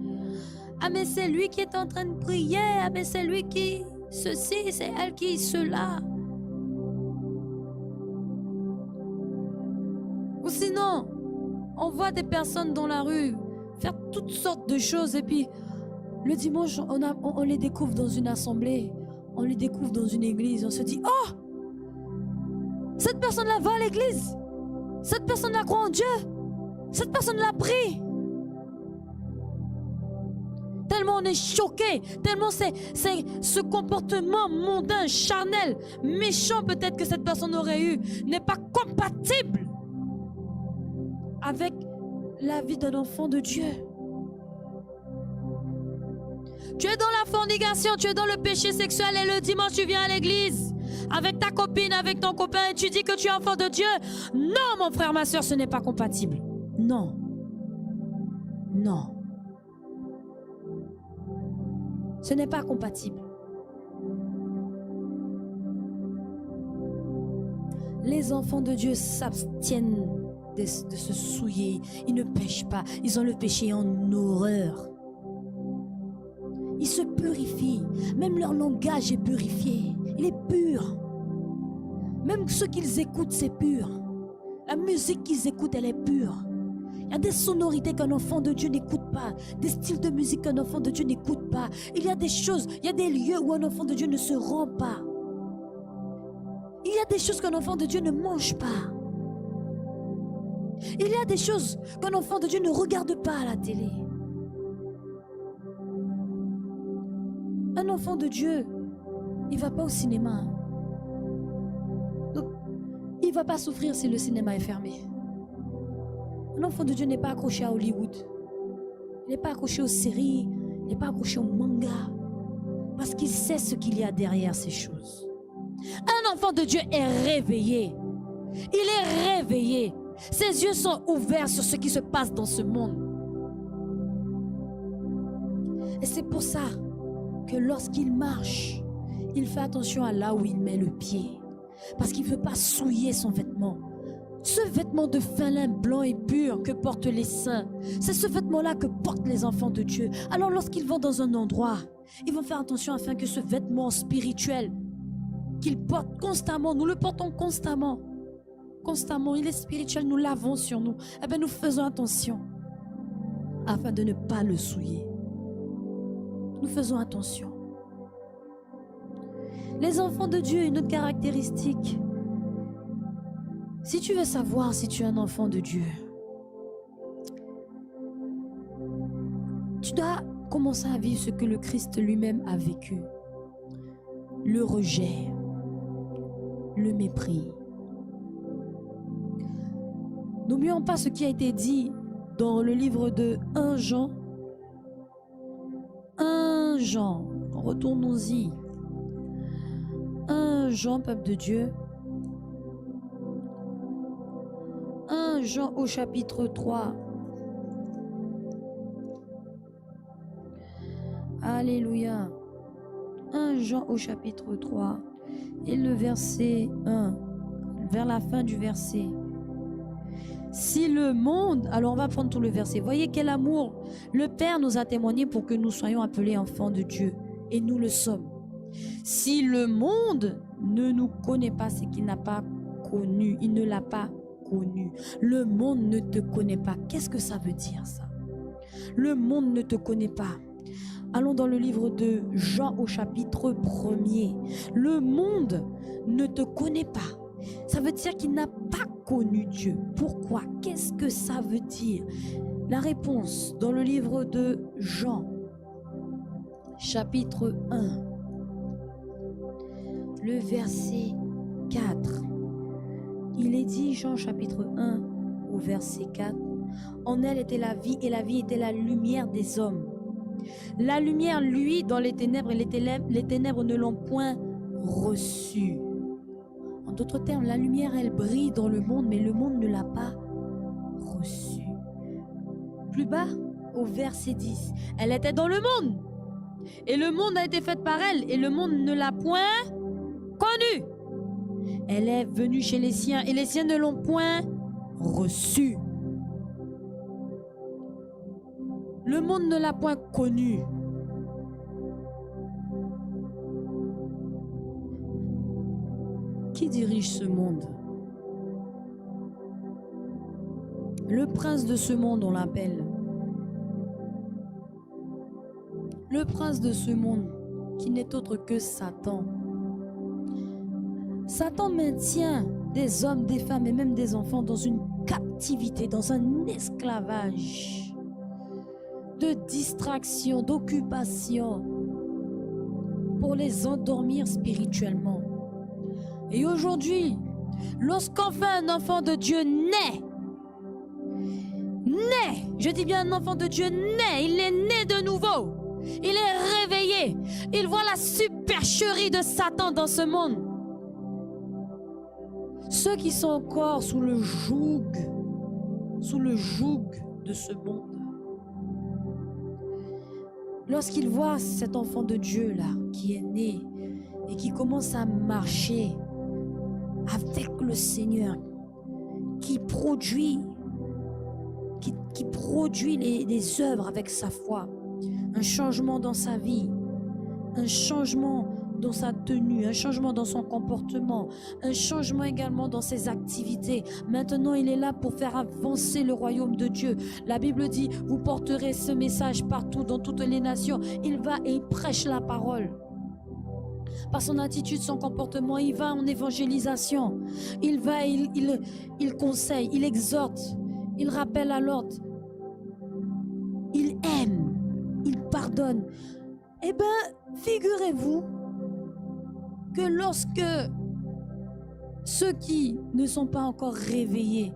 Ah mais c'est lui qui est en train de prier. Ah mais c'est lui qui ceci, c'est elle qui cela. Ou sinon, on voit des personnes dans la rue faire toutes sortes de choses et puis le dimanche, on les découvre dans une assemblée, on les découvre dans une église, on se dit, oh, cette personne-là va à l'église, cette personne-là croit en Dieu, cette personne-là prie. Tellement on est choqué, tellement c'est ce comportement mondain, charnel, méchant peut-être que cette personne aurait eu, n'est pas compatible avec la vie d'un enfant de Dieu. Tu es dans la fornication, tu es dans le péché sexuel et le dimanche tu viens à l'église avec ta copine, avec ton copain et tu dis que tu es enfant de Dieu. Non mon frère, ma soeur, ce n'est pas compatible. Non. Non. Ce n'est pas compatible. Les enfants de Dieu s'abstiennent de se souiller. Ils ne pêchent pas. Ils ont le péché en horreur. Ils se purifient. Même leur langage est purifié. Il est pur. Même ce qu'ils écoutent, c'est pur. La musique qu'ils écoutent, elle est pure. Il y a des sonorités qu'un enfant de Dieu n'écoute pas. Des styles de musique qu'un enfant de Dieu n'écoute pas. Il y a des choses, il y a des lieux où un enfant de Dieu ne se rend pas. Il y a des choses qu'un enfant de Dieu ne mange pas. Il y a des choses qu'un enfant de Dieu ne regarde pas à la télé. Un enfant de Dieu, il ne va pas au cinéma. Donc, il ne va pas souffrir si le cinéma est fermé. Un enfant de Dieu n'est pas accroché à Hollywood. Il n'est pas accroché aux séries. Il n'est pas accroché au manga. Parce qu'il sait ce qu'il y a derrière ces choses. Un enfant de Dieu est réveillé. Il est réveillé. Ses yeux sont ouverts sur ce qui se passe dans ce monde. Et c'est pour ça que lorsqu'il marche, il fait attention à là où il met le pied. Parce qu'il ne veut pas souiller son vêtement. Ce vêtement de fin lin blanc et pur que portent les saints, c'est ce vêtement-là que portent les enfants de Dieu. Alors lorsqu'ils vont dans un endroit, ils vont faire attention afin que ce vêtement spirituel qu'ils portent constamment, nous le portons constamment. Constamment, il est spirituel, nous l'avons sur nous. Eh bien, nous faisons attention afin de ne pas le souiller. Nous faisons attention. Les enfants de Dieu, une autre caractéristique. Si tu veux savoir si tu es un enfant de Dieu, tu dois commencer à vivre ce que le Christ lui-même a vécu. Le rejet, le mépris. N'oublions pas ce qui a été dit dans le livre de 1 Jean. 1 Jean, retournons-y. 1 Jean, peuple de Dieu. 1 Jean au chapitre 3. Alléluia. 1 Jean au chapitre 3. Et le verset 1. Vers la fin du verset. Si le monde... Alors on va prendre tout le verset. Voyez quel amour le Père nous a témoigné pour que nous soyons appelés enfants de Dieu. Et nous le sommes. Si le monde ne nous connaît pas, c'est qu'il n'a pas connu. Il ne l'a pas connu. Le monde ne te connaît pas. Qu'est-ce que ça veut dire ça? Le monde ne te connaît pas. Allons dans le livre de Jean au chapitre 1er. Le monde ne te connaît pas. Ça veut dire qu'il n'a pas connu Dieu. Pourquoi? Qu'est-ce que ça veut dire? La réponse dans le livre de Jean, chapitre 1, le verset 4. Il est dit, Jean chapitre 1, au verset 4, « En elle était la vie, et la vie était la lumière des hommes. La lumière, lui, dans les ténèbres, et les ténèbres ne l'ont point reçue. » En d'autres termes, la lumière, elle brille dans le monde, mais le monde ne l'a pas reçue. Plus bas, au verset 10, « Elle était dans le monde, et le monde a été fait par elle, et le monde ne l'a point connue. Elle est venue chez les siens et les siens ne l'ont point reçue. Le monde ne l'a point connue. Qui dirige ce monde? Le prince de ce monde, on l'appelle. Le prince de ce monde, qui n'est autre que Satan. Satan maintient des hommes, des femmes et même des enfants dans une captivité, dans un esclavage de distraction, d'occupation pour les endormir spirituellement. Et aujourd'hui, lorsqu'enfin un enfant de Dieu naît, je dis bien un enfant de Dieu naît, il est né de nouveau, il est réveillé, il voit la supercherie de Satan dans ce monde. Ceux qui sont encore sous le joug de ce monde, lorsqu'ils voient cet enfant de Dieu là, qui est né et qui commence à marcher avec le Seigneur, qui produit les œuvres avec sa foi, un changement dans sa vie, un changement dans sa tenue, un changement dans son comportement, un changement également dans ses activités. Maintenant, il est là pour faire avancer le royaume de Dieu. La Bible dit, vous porterez ce message partout, dans toutes les nations. Il va et il prêche la parole. Par son attitude, son comportement, il va en évangélisation. Il va, il conseille, il exhorte, il rappelle à l'ordre. Il aime, il pardonne. Eh bien, figurez-vous que lorsque ceux qui ne sont pas encore réveillés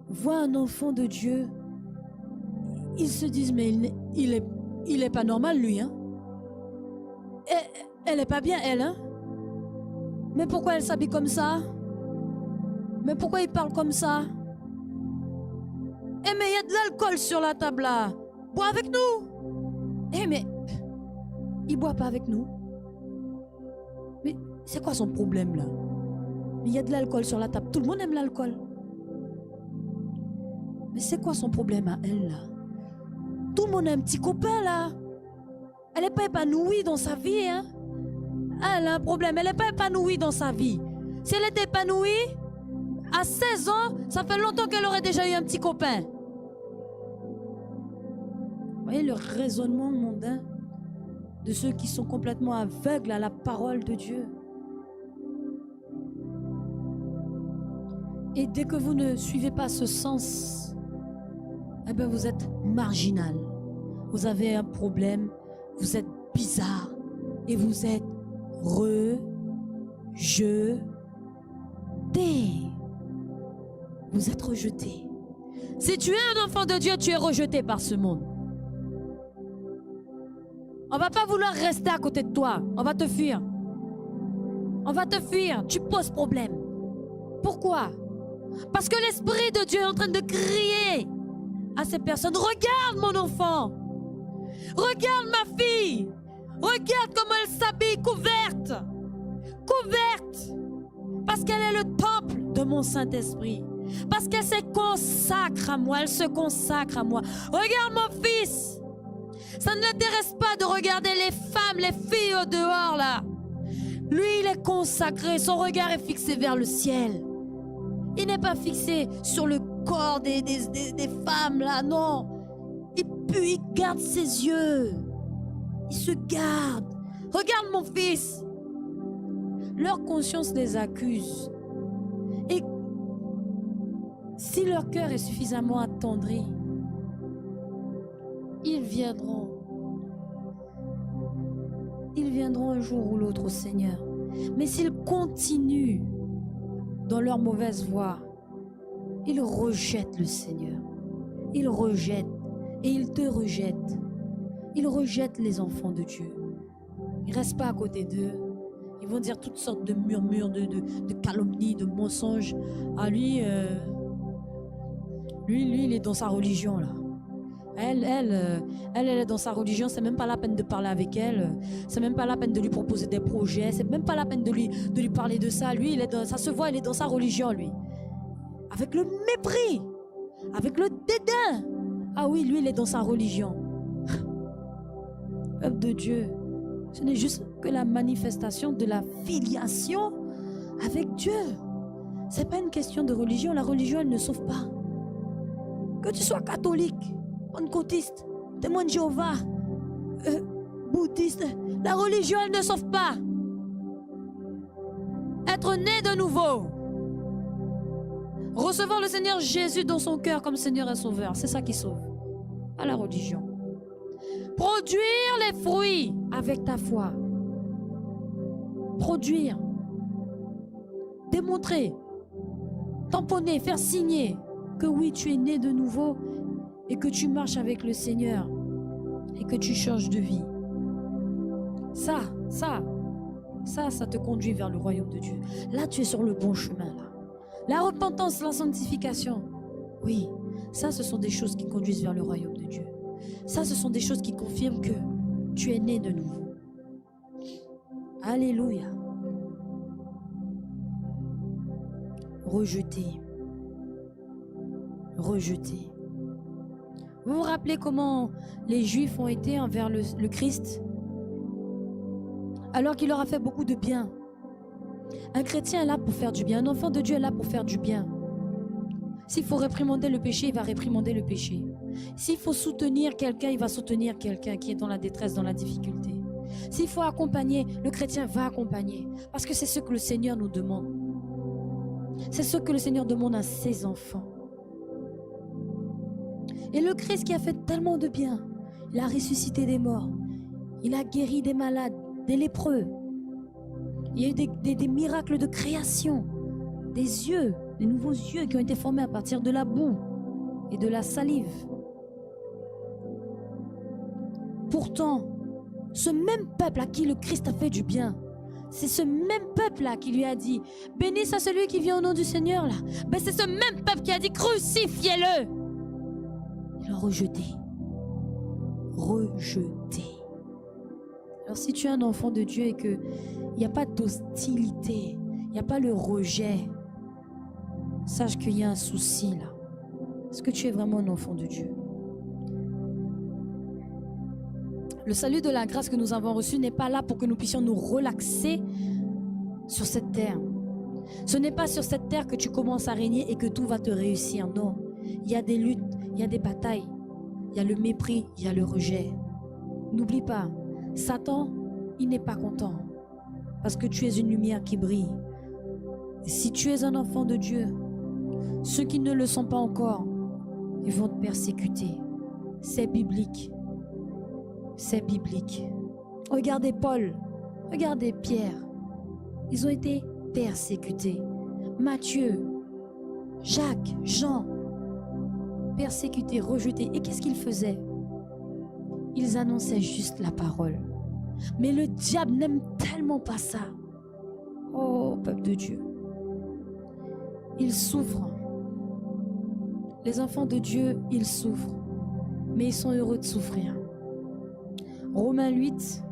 voient un enfant de Dieu, ils se disent, mais il est pas normal lui, hein? Elle est pas bien, elle, hein? Mais pourquoi elle s'habille comme ça? Mais pourquoi il parle comme ça? Eh mais il y a de l'alcool sur la table là. Bois avec nous. Eh mais il boit pas avec nous. Mais c'est quoi son problème là? Il y a de l'alcool sur la table. Tout le monde aime l'alcool. Mais c'est quoi son problème à elle là? Tout le monde a un petit copain là. Elle n'est pas épanouie dans sa vie, hein? Elle a un problème. Elle n'est pas épanouie dans sa vie. Si elle est épanouie, à 16 ans, ça fait longtemps qu'elle aurait déjà eu un petit copain. Vous voyez le raisonnement mondain de ceux qui sont complètement aveugles à la parole de Dieu. Et dès que vous ne suivez pas ce sens, eh bien vous êtes marginal. Vous avez un problème, vous êtes bizarre et vous êtes rejeté. Vous êtes rejeté. Si tu es un enfant de Dieu, tu es rejeté par ce monde. On va pas vouloir rester à côté de toi. On va te fuir. On va te fuir. Tu poses problème. Pourquoi? Parce que l'Esprit de Dieu est en train de crier à ces personnes. Regarde mon enfant. Regarde ma fille. Regarde comment elle s'habille couverte. Couverte. Parce qu'elle est le temple de mon Saint-Esprit. Parce qu'elle se consacre à moi. Elle se consacre à moi. Regarde mon fils. Ça ne l'intéresse pas de regarder les femmes, les filles au dehors là. Lui, il est consacré. Son regard est fixé vers le ciel. Il n'est pas fixé sur le corps des femmes là, non. Et puis il garde ses yeux. Il se garde. Regarde mon fils. Leur conscience les accuse. Et si leur cœur est suffisamment attendri, ils viendront. Ils viendront un jour ou l'autre au Seigneur. Mais s'ils continuent dans leur mauvaise voie, ils rejettent le Seigneur. Ils rejettent et ils te rejettent. Ils rejettent les enfants de Dieu. Ils ne restent pas à côté d'eux. Ils vont dire toutes sortes de murmures, de calomnies, de mensonges. Ah lui, il est dans sa religion là. Elle est dans sa religion, c'est même pas la peine de parler avec elle, c'est même pas la peine de lui proposer des projets, c'est même pas la peine de lui parler de ça. Lui, ça se voit, il est dans sa religion, lui. Avec le mépris, avec le dédain. Ah oui, lui, il est dans sa religion. Peuple de Dieu, ce n'est juste que la manifestation de la filiation avec Dieu. C'est pas une question de religion. La religion, elle ne sauve pas. Que tu sois catholique, pentecôtiste, témoin de Jéhovah, bouddhiste, la religion, elle ne sauve pas. Être né de nouveau, recevoir le Seigneur Jésus dans son cœur comme Seigneur et Sauveur, c'est ça qui sauve, pas la religion. Produire les fruits avec ta foi. Produire. Démontrer. Tamponner, faire signer que oui, tu es né de nouveau et que tu marches avec le Seigneur et que tu changes de vie. Ça te conduit vers le royaume de Dieu. Là, tu es sur le bon chemin. Là. La repentance, la sanctification. Oui, ça, ce sont des choses qui conduisent vers le royaume de Dieu. Ça, ce sont des choses qui confirment que tu es né de nouveau. Alléluia. Rejeté. Rejeté. Vous vous rappelez comment les Juifs ont été envers le Christ alors qu'il leur a fait beaucoup de bien. Un chrétien est là pour faire du bien. Un enfant de Dieu est là pour faire du bien. S'il faut réprimander le péché, il va réprimander le péché. S'il faut soutenir quelqu'un, il va soutenir quelqu'un qui est dans la détresse, dans la difficulté. S'il faut accompagner, le chrétien va accompagner. Parce que c'est ce que le Seigneur nous demande. C'est ce que le Seigneur demande à ses enfants. Et le Christ qui a fait tellement de bien, il a ressuscité des morts, il a guéri des malades, des lépreux. Il y a eu des miracles de création, des yeux, des nouveaux yeux qui ont été formés à partir de la boue et de la salive. Pourtant, ce même peuple à qui le Christ a fait du bien, c'est ce même peuple-là qui lui a dit « Bénisse à celui qui vient au nom du Seigneur » là. Ben c'est ce même peuple qui a dit « Crucifiez-le » Ils l'ont rejeté. Rejeté. Alors si tu es un enfant de Dieu et qu'il n'y a pas d'hostilité, il n'y a pas le rejet, sache qu'il y a un souci là. Est-ce que tu es vraiment un enfant de Dieu? Le salut de la grâce que nous avons reçu n'est pas là pour que nous puissions nous relaxer sur cette terre. Ce n'est pas sur cette terre que tu commences à régner et que tout va te réussir. Non, il y a des luttes, il y a des batailles, il y a le mépris, il y a le rejet. N'oublie pas, Satan, il n'est pas content parce que tu es une lumière qui brille. Et si tu es un enfant de Dieu, ceux qui ne le sont pas encore, ils vont te persécuter. C'est biblique. C'est biblique. Regardez Paul, regardez Pierre. Ils ont été persécutés. Matthieu, Jacques, Jean, persécutés, rejetés. Et qu'est-ce qu'ils faisaient? Ils annonçaient juste la parole. Mais le diable n'aime tellement pas ça. Oh, peuple de Dieu. Ils souffrent. Les enfants de Dieu, ils souffrent. Mais ils sont heureux de souffrir. Romains 8.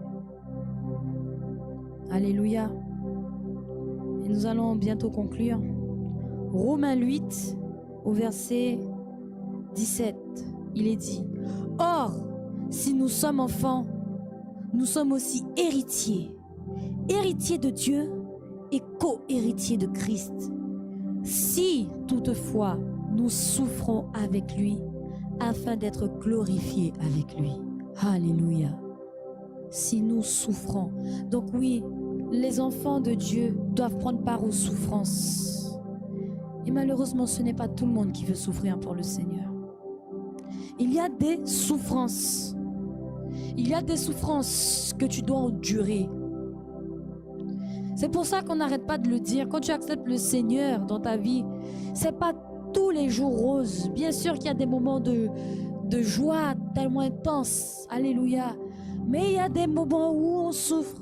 Alléluia. Et nous allons bientôt conclure. Romains 8, au verset 17, il est dit: Or, si nous sommes enfants, nous sommes aussi héritiers, héritiers de Dieu et co-héritiers de Christ. Si, toutefois, nous souffrons avec lui, afin d'être glorifiés avec lui. Alléluia. Si nous souffrons. Donc oui, les enfants de Dieu doivent prendre part aux souffrances. Et malheureusement, ce n'est pas tout le monde qui veut souffrir pour le Seigneur. Il y a des souffrances. Il y a des souffrances que tu dois endurer. C'est pour ça qu'on n'arrête pas de le dire. Quand tu acceptes le Seigneur dans ta vie, c'est pas tous les jours roses. Bien sûr qu'il y a des moments de joie tellement intenses. Alléluia. Mais il y a des moments où on souffre.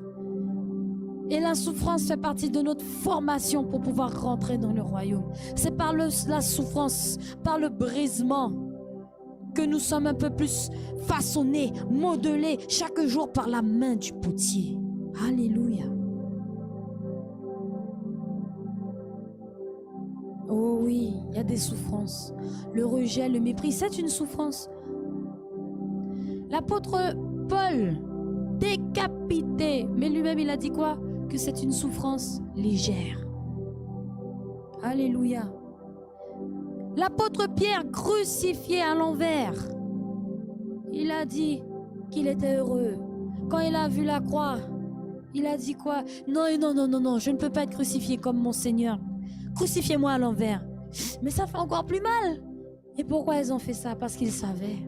Et la souffrance fait partie de notre formation pour pouvoir rentrer dans le royaume. C'est par la souffrance, par le brisement que nous sommes un peu plus façonnés, modelés chaque jour par la main du potier. Alléluia. Oh oui, il y a des souffrances. Le rejet, le mépris, c'est une souffrance. L'apôtre Paul, décapité, mais lui-même il a dit quoi? Que c'est une souffrance légère. Alléluia. L'apôtre Pierre, crucifié à l'envers, il a dit qu'il était heureux. Quand il a vu la croix, il a dit quoi? Non, non, non, non, non, je ne peux pas être crucifié comme mon Seigneur. Crucifiez-moi à l'envers. Mais ça fait encore plus mal. Et pourquoi ils ont fait ça? Parce qu'ils savaient.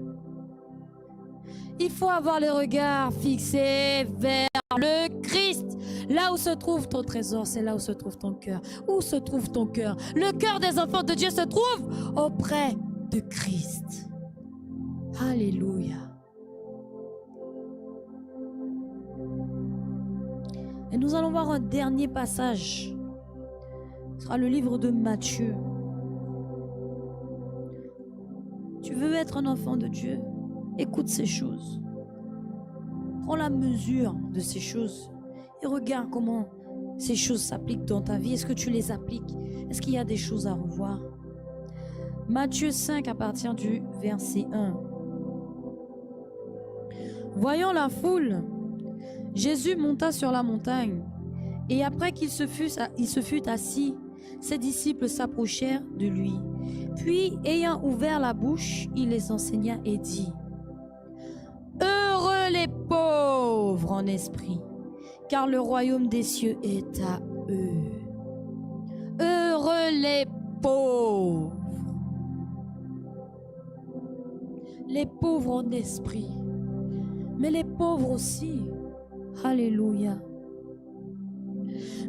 Il faut avoir le regard fixé vers le Christ. Là où se trouve ton trésor, c'est là où se trouve ton cœur. Où se trouve ton cœur? Le cœur des enfants de Dieu se trouve auprès de Christ. Alléluia. Et nous allons voir un dernier passage. Ce sera le livre de Matthieu. Tu veux être un enfant de Dieu? Écoute ces choses. Prends la mesure de ces choses et regarde comment ces choses s'appliquent dans ta vie. Est-ce que tu les appliques? Est-ce qu'il y a des choses à revoir? Matthieu 5 à partir du verset 1. Voyant la foule, Jésus monta sur la montagne et après qu'il se fut assis, ses disciples s'approchèrent de lui. Puis, ayant ouvert la bouche, il les enseigna et dit: Heureux les pauvres en esprit, car le royaume des cieux est à eux. Heureux les pauvres en esprit, mais les pauvres aussi. Alléluia.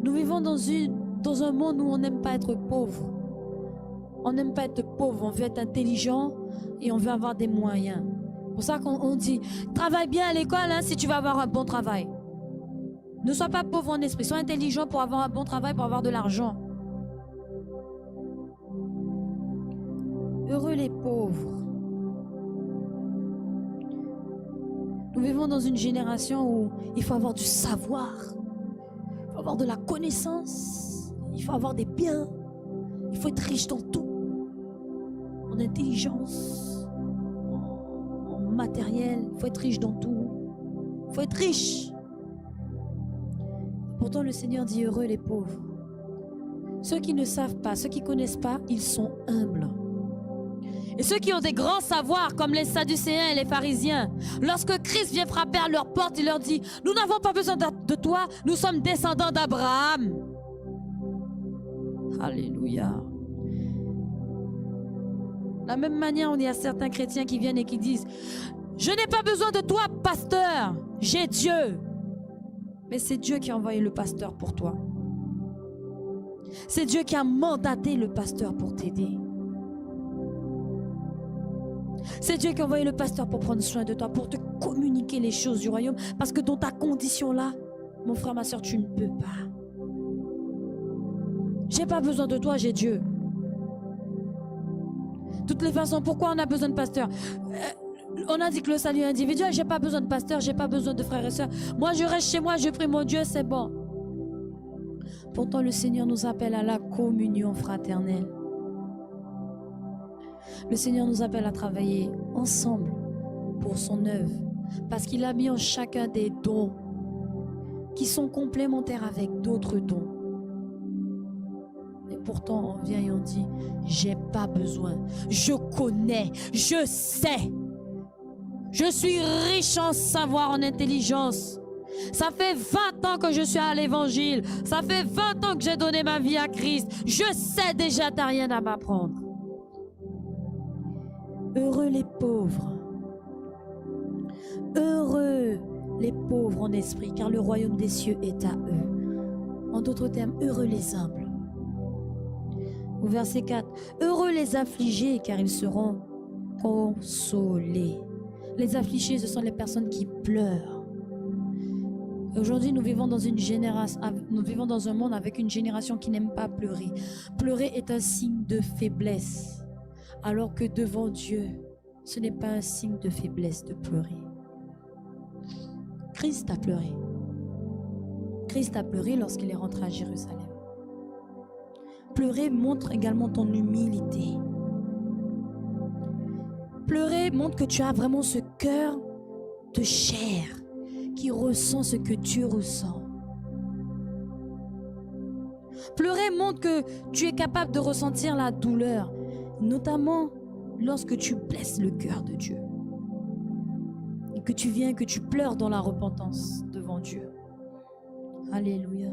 Nous vivons dans un monde où on n'aime pas être pauvre. On n'aime pas être pauvre, on veut être intelligent et on veut avoir des moyens. C'est pour ça qu'on dit, travaille bien à l'école hein, si tu vas avoir un bon travail. Ne sois pas pauvre en esprit, sois intelligent pour avoir un bon travail, pour avoir de l'argent. Heureux les pauvres. Nous vivons dans une génération où il faut avoir du savoir, il faut avoir de la connaissance, il faut avoir des biens, il faut être riche dans tout, en intelligence, en matériel, il faut être riche dans tout, il faut être riche. Pourtant le Seigneur dit heureux les pauvres. Ceux qui ne savent pas, ceux qui ne connaissent pas, ils sont humbles. Et ceux qui ont des grands savoirs, comme les Sadducéens et les pharisiens, lorsque Christ vient frapper à leur porte, il leur dit, nous n'avons pas besoin de toi, nous sommes descendants d'Abraham. Alléluia. De la même manière, il y a certains chrétiens qui viennent et qui disent, je n'ai pas besoin de toi, pasteur, j'ai Dieu. Mais c'est Dieu qui a envoyé le pasteur pour toi. C'est Dieu qui a mandaté le pasteur pour t'aider. C'est Dieu qui a envoyé le pasteur pour prendre soin de toi, pour te communiquer les choses du royaume. Parce que dans ta condition-là, mon frère, ma soeur, tu ne peux pas. J'ai pas besoin de toi, j'ai Dieu. De toutes les façons, pourquoi on a besoin de pasteur? On a dit que le salut est individuel. J'ai pas besoin de pasteur, j'ai pas besoin de frères et sœurs. Moi, je reste chez moi, je prie mon Dieu, c'est bon. Pourtant, le Seigneur nous appelle à la communion fraternelle. Le Seigneur nous appelle à travailler ensemble pour son œuvre. Parce qu'il a mis en chacun des dons qui sont complémentaires avec d'autres dons. Et pourtant, on vient et on dit, j'ai pas besoin. Je connais, je sais. Je suis riche en savoir, en intelligence. Ça fait 20 ans que je suis à l'évangile. Ça fait 20 ans que j'ai donné ma vie à Christ. Je sais déjà, t'as rien à m'apprendre. Heureux les pauvres. Heureux les pauvres en esprit, car le royaume des cieux est à eux. En d'autres termes, heureux les humbles. Au verset 4, heureux les affligés, car ils seront consolés. Les affligés, ce sont les personnes qui pleurent. Aujourd'hui, nous vivons dans un monde avec une génération qui n'aime pas pleurer. Pleurer est un signe de faiblesse, alors que devant Dieu, Ce n'est pas un signe de faiblesse de pleurer. Christ a pleuré. Christ a pleuré lorsqu'il est rentré à Jérusalem. Pleurer montre également ton humilité. Pleurer montre que tu as vraiment ce cœur de chair qui ressent ce que Dieu ressent. Pleurer montre que tu es capable de ressentir la douleur, notamment lorsque tu blesses le cœur de Dieu. Et que tu viens, que tu pleures dans la repentance devant Dieu. Alléluia.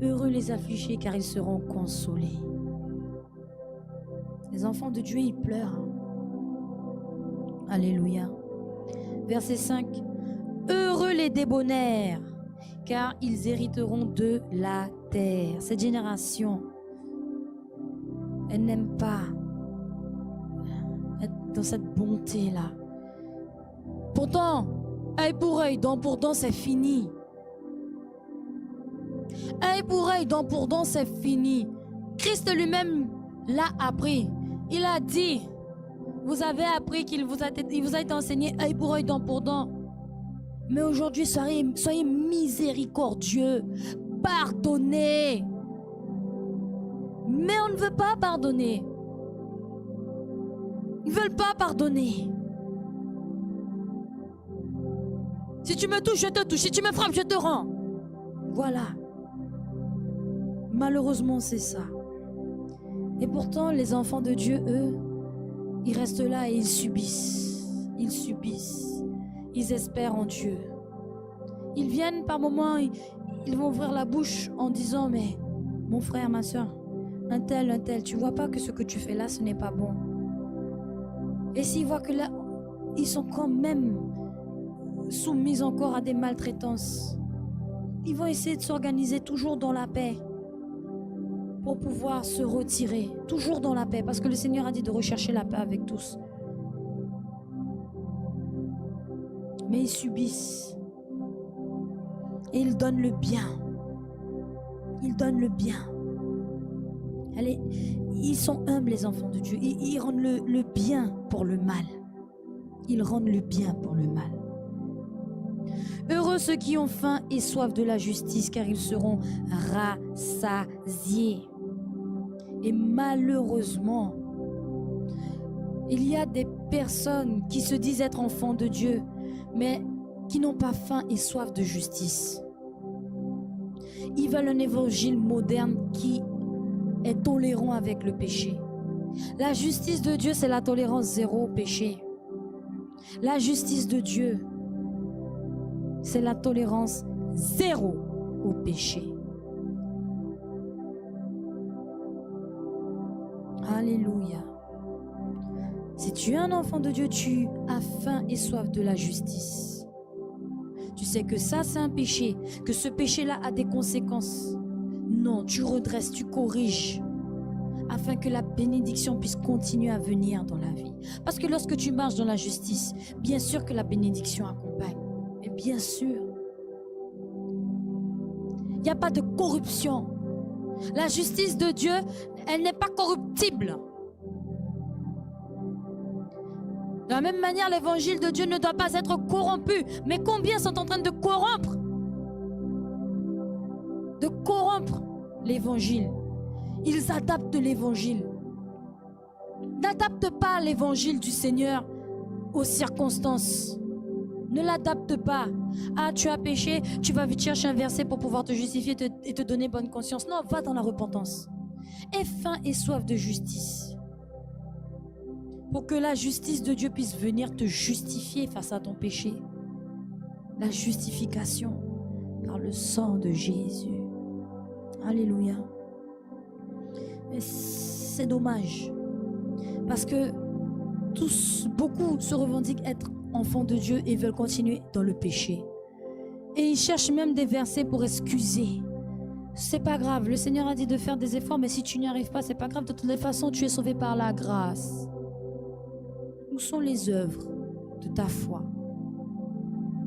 Heureux les affligés car ils seront consolés. Les enfants de Dieu, ils pleurent. Alléluia. Verset 5. Heureux les débonnaires car ils hériteront de la terre. Cette génération, elle n'aime pas être dans cette bonté-là. Pourtant, œil pour œil, dent pour dent, c'est fini. Œil pour œil, dent pour dent, c'est fini. Christ lui-même l'a appris. Il a dit, vous avez appris qu'il vous a été enseigné œil pour œil, dent pour dent. Mais aujourd'hui, soyez miséricordieux. Pardonnez. Mais on ne veut pas pardonner. Ils ne veulent pas pardonner. Si tu me touches, je te touche. Si tu me frappes, je te rends. Voilà. Malheureusement, c'est ça. Et pourtant, les enfants de Dieu, eux, ils restent là et ils subissent. Ils subissent. Ils espèrent en Dieu. Ils viennent par moments, ils vont ouvrir la bouche en disant, mais mon frère, ma soeur, un tel, tu vois pas que ce que tu fais là, ce n'est pas bon. Et s'ils voient que là, ils sont quand même soumis encore à des maltraitances, ils vont essayer de s'organiser toujours dans la paix pour pouvoir se retirer, toujours dans la paix, parce que le Seigneur a dit de rechercher la paix avec tous. Mais ils subissent. Et ils donnent le bien. Ils donnent le bien. Allez, ils sont humbles, les enfants de Dieu. Ils rendent le bien pour le mal. Ils rendent le bien pour le mal. Heureux ceux qui ont faim et soif de la justice, car ils seront rassasiés. Et malheureusement, il y a des personnes qui se disent être enfants de Dieu, mais qui n'ont pas faim et soif de justice. Ils veulent un évangile moderne qui est tolérant avec le péché. La justice de Dieu, c'est la tolérance zéro au péché. La justice de Dieu, c'est la tolérance zéro au péché. Alléluia. Si tu es un enfant de Dieu, tu as faim et soif de la justice. Tu sais que ça, c'est un péché, que ce péché-là a des conséquences. Non, tu redresses, tu corriges, afin que la bénédiction puisse continuer à venir dans la vie. Parce que lorsque tu marches dans la justice, bien sûr que la bénédiction accompagne. Mais bien sûr, il n'y a pas de corruption. La justice de Dieu, elle n'est pas corruptible. De la même manière, l'évangile de Dieu ne doit pas être corrompu. Mais combien sont en train de corrompre l'évangile? Ils adaptent l'évangile. N'adapte pas l'évangile du Seigneur aux circonstances. Ne l'adapte pas. Ah, tu as péché, tu vas vite chercher un verset pour pouvoir te justifier et te donner bonne conscience. Non, va dans la repentance. Aie faim et soif de justice. Pour que la justice de Dieu puisse venir te justifier face à ton péché. La justification par le sang de Jésus. Alléluia. Mais c'est dommage. Parce que beaucoup se revendiquent être enfants de Dieu et veulent continuer dans le péché. Et ils cherchent même des versets pour excuser. C'est pas grave. Le Seigneur a dit de faire des efforts, mais si tu n'y arrives pas, c'est pas grave. De toutes les façons, tu es sauvé par la grâce. Où sont les œuvres de ta foi?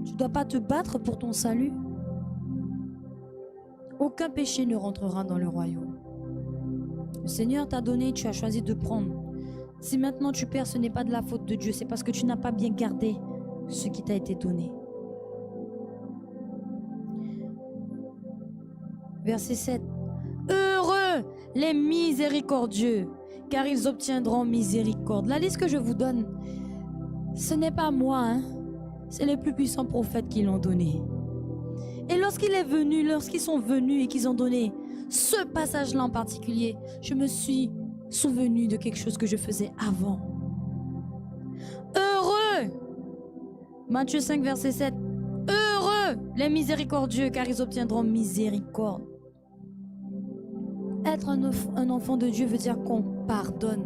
Tu ne dois pas te battre pour ton salut. Aucun péché ne rentrera dans le royaume. Le Seigneur t'a donné, tu as choisi de prendre. Si maintenant tu perds, ce n'est pas de la faute de Dieu, c'est parce que tu n'as pas bien gardé ce qui t'a été donné. Verset 7. Heureux les miséricordieux, car ils obtiendront miséricorde. La liste que je vous donne, ce n'est pas moi, hein? C'est les plus puissants prophètes qui l'ont donné. Et lorsqu'ils sont venus et qu'ils ont donné ce passage-là en particulier, je me suis souvenu de quelque chose que je faisais avant. Heureux, Matthieu 5, verset 7. Heureux les miséricordieux, car ils obtiendront miséricorde. Être un enfant de Dieu veut dire qu'on pardonne.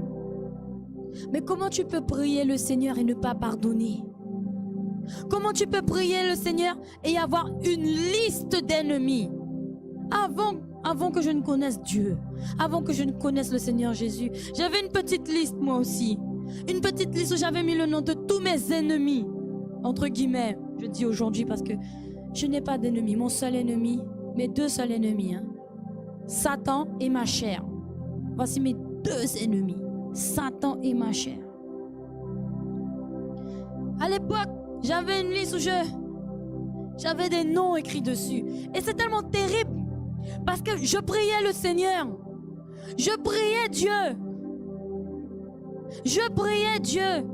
Mais comment tu peux prier le Seigneur et ne pas pardonner? Comment tu peux prier le Seigneur et avoir une liste d'ennemis? Avant que je ne connaisse Dieu, avant que je ne connaisse le Seigneur Jésus, j'avais une petite liste moi aussi. Une petite liste où j'avais mis le nom de tous mes ennemis. Entre guillemets, je dis aujourd'hui parce que je n'ai pas d'ennemis. Mon seul ennemi, mes deux seuls ennemis, hein, Satan et ma chair. Voici mes deux ennemis, Satan et ma chair. À l'époque, j'avais une liste où j'avais des noms écrits dessus. Et c'est tellement terrible parce que je priais le Seigneur. Je priais Dieu. Je priais Dieu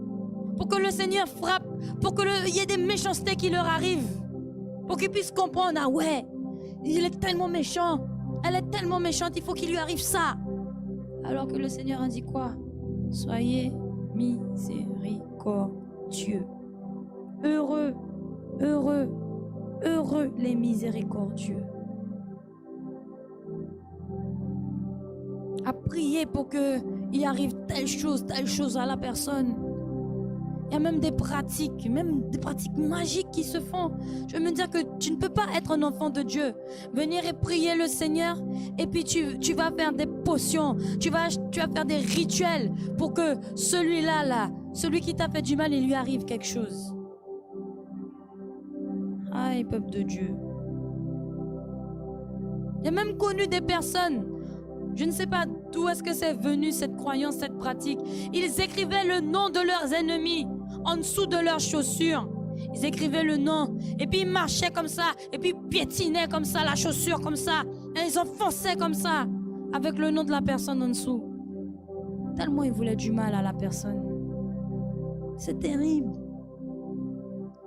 pour que le Seigneur frappe, pour qu'il y ait des méchancetés qui leur arrivent. Pour qu'ils puissent comprendre, ah ouais, il est tellement méchant. Elle est tellement méchante, il faut qu'il lui arrive ça. Alors que le Seigneur a dit quoi? Soyez miséricordieux. Heureux, heureux, heureux les miséricordieux. À prier pour qu'il arrive telle chose à la personne. Il y a même des pratiques magiques qui se font. Je veux me dire que tu ne peux pas être un enfant de Dieu. Venir et prier le Seigneur et puis tu vas faire des potions. Tu vas faire des rituels pour que celui-là, celui qui t'a fait du mal, il lui arrive quelque chose. Aïe, peuple de Dieu. J'ai même connu des personnes, je ne sais pas d'où est-ce que c'est venu cette croyance, cette pratique. Ils écrivaient le nom de leurs ennemis en dessous de leurs chaussures. Ils écrivaient le nom et puis ils marchaient comme ça et puis ils piétinaient comme ça la chaussure comme ça et ils enfonçaient comme ça avec le nom de la personne en dessous. Tellement ils voulaient du mal à la personne. C'est terrible.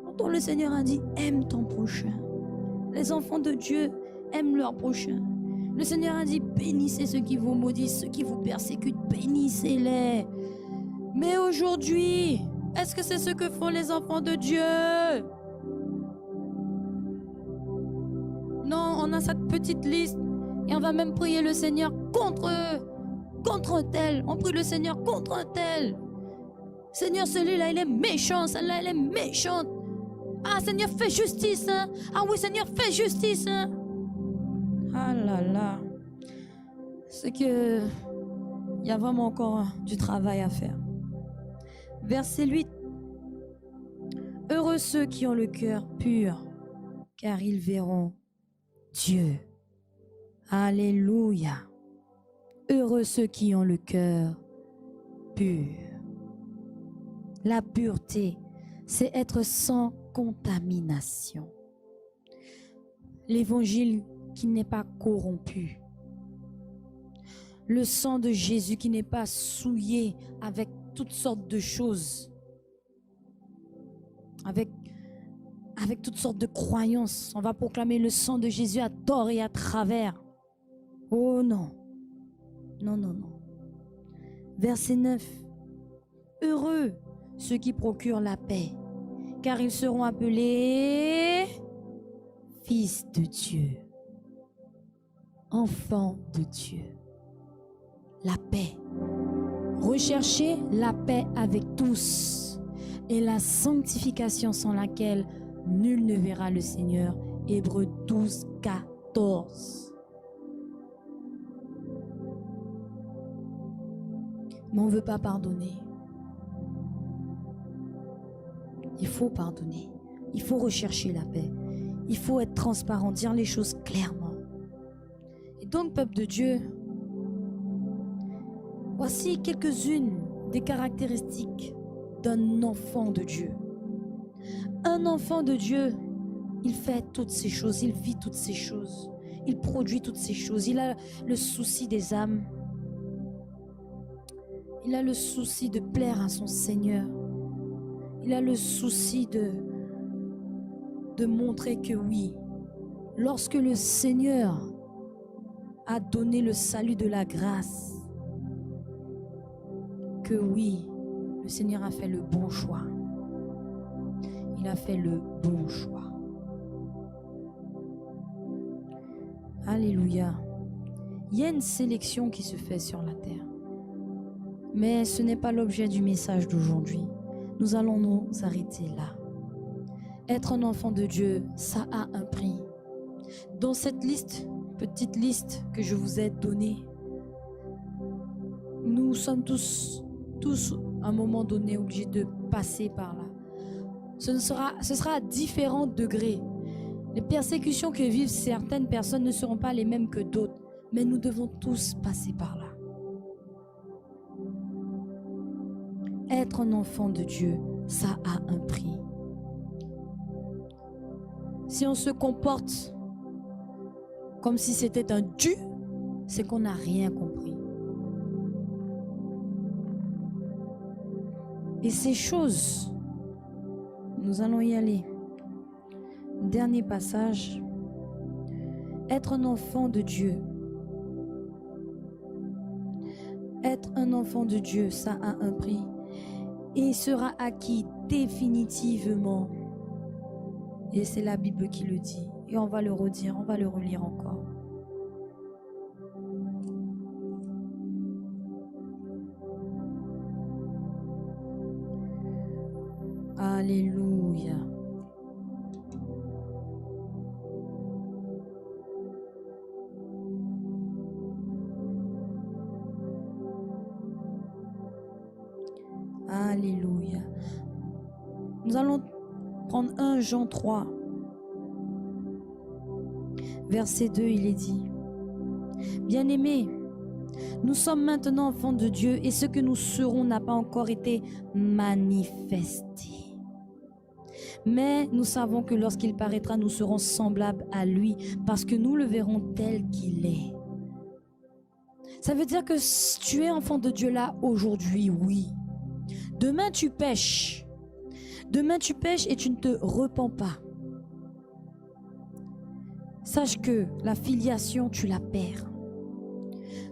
Pourtant le Seigneur a dit aime ton prochain. Les enfants de Dieu aiment leur prochain. Le Seigneur a dit bénissez ceux qui vous maudissent, ceux qui vous persécutent, bénissez-les. Mais aujourd'hui, est-ce que c'est ce que font les enfants de Dieu? Non, on a cette petite liste et on va même prier le Seigneur contre un tel. On prie le Seigneur contre un tel. Seigneur, celui-là, il est méchant, celle-là, elle est méchante. Ah, Seigneur, fais justice. Hein? Ah oui, Seigneur, fais justice. Hein? Ah là là. C'est que il y a vraiment encore du travail à faire. Verset 8. Heureux ceux qui ont le cœur pur, car ils verront Dieu. Alléluia. Heureux ceux qui ont le cœur pur. La pureté, c'est être sans contamination. L'évangile qui n'est pas corrompu. Le sang de Jésus qui n'est pas souillé avec toutes sortes de choses. Avec toutes sortes de croyances. On va proclamer le sang de Jésus à tort et à travers. Oh non. Non, non, non. Verset 9. Heureux ceux qui procurent la paix, car ils seront appelés fils de Dieu, enfants de Dieu. La paix. Recherchez la paix avec tous et la sanctification sans laquelle nul ne verra le Seigneur. Hébreux 12, 14. Mais on ne veut pas pardonner. Il faut pardonner. Il faut rechercher la paix. Il faut être transparent, dire les choses clairement. Et donc, peuple de Dieu, voici quelques-unes des caractéristiques d'un enfant de Dieu. Un enfant de Dieu, il fait toutes ces choses, il vit toutes ces choses, il produit toutes ces choses, il a le souci des âmes, il a le souci de plaire à son Seigneur, il a le souci de montrer que oui, lorsque le Seigneur a donné le salut de la grâce, que oui, le Seigneur a fait le bon choix. Il a fait le bon choix. Alléluia. Il y a une sélection qui se fait sur la terre. Mais ce n'est pas l'objet du message d'aujourd'hui. Nous allons nous arrêter là. Être un enfant de Dieu, ça a un prix. Dans cette liste, petite liste que je vous ai donnée, nous sommes tous à un moment donné obligés de passer par là. Ce sera à différents degrés. Les persécutions que vivent certaines personnes ne seront pas les mêmes que d'autres, mais nous devons tous passer par là. Être un enfant de Dieu, ça a un prix. Si on se comporte comme si c'était un dû, c'est qu'on n'a rien compris. Et ces choses, nous allons y aller. Dernier passage. Être un enfant de Dieu. Être un enfant de Dieu, ça a un prix. Et sera acquis définitivement. Et c'est la Bible qui le dit. Et on va le redire, on va le relire encore. Alléluia. Alléluia. Nous allons prendre 1 Jean 3. Verset 2, il est dit: Bien-aimés, nous sommes maintenant enfants de Dieu et ce que nous serons n'a pas encore été manifesté. Mais nous savons que lorsqu'il paraîtra, nous serons semblables à lui parce que nous le verrons tel qu'il est. Ça veut dire que tu es enfant de Dieu là aujourd'hui, oui. Demain tu pêches. Demain tu pêches et tu ne te repens pas. Sache que la filiation, tu la perds.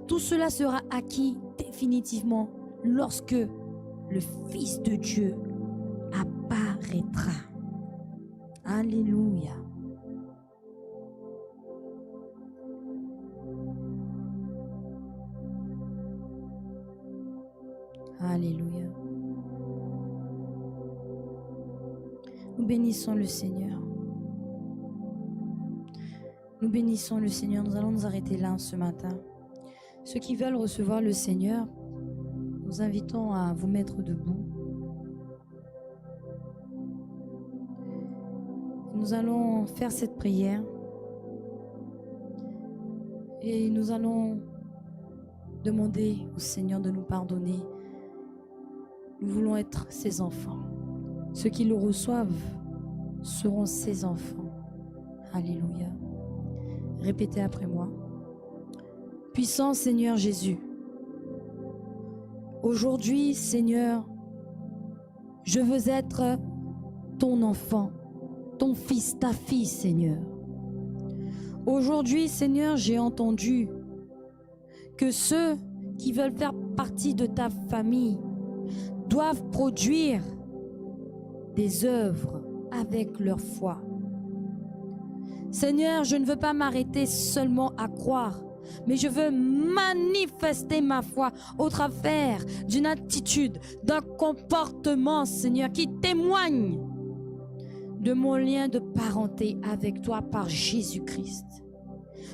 Tout cela sera acquis définitivement lorsque le Fils de Dieu apparaîtra. Alléluia. Alléluia. Nous bénissons le Seigneur. Nous bénissons le Seigneur. Nous allons nous arrêter là ce matin. Ceux qui veulent recevoir le Seigneur, nous invitons à vous mettre debout. Nous allons faire cette prière et nous allons demander au Seigneur de nous pardonner. Nous voulons être ses enfants. Ceux qui le reçoivent seront ses enfants. Alléluia. Répétez après moi. Puissant Seigneur Jésus, aujourd'hui, Seigneur, je veux être ton enfant, ton fils, ta fille, Seigneur. Aujourd'hui, Seigneur, j'ai entendu que ceux qui veulent faire partie de ta famille doivent produire des œuvres avec leur foi. Seigneur, je ne veux pas m'arrêter seulement à croire, mais je veux manifester ma foi au travers d'une attitude, d'un comportement, Seigneur, qui témoigne de mon lien de parenté avec toi par Jésus-Christ.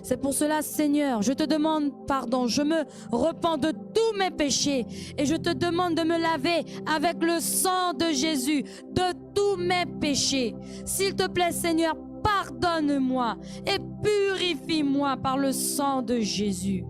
C'est pour cela, Seigneur, je te demande pardon. Je me repens de tous mes péchés et je te demande de me laver avec le sang de Jésus de tous mes péchés. S'il te plaît, Seigneur, pardonne-moi et purifie-moi par le sang de Jésus.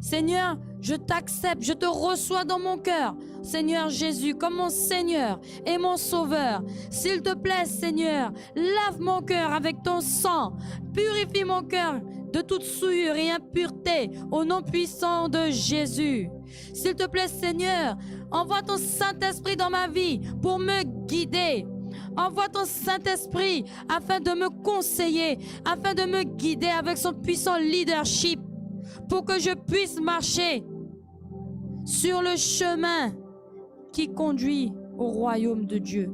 Seigneur, je t'accepte, je te reçois dans mon cœur. Seigneur Jésus, comme mon Seigneur et mon Sauveur. S'il te plaît, Seigneur, lave mon cœur avec ton sang. Purifie mon cœur de toute souillure et impureté au nom puissant de Jésus. S'il te plaît, Seigneur, envoie ton Saint-Esprit dans ma vie pour me guider. Envoie ton Saint-Esprit afin de me conseiller, afin de me guider avec son puissant leadership pour que je puisse marcher sur le chemin qui conduit au royaume de Dieu.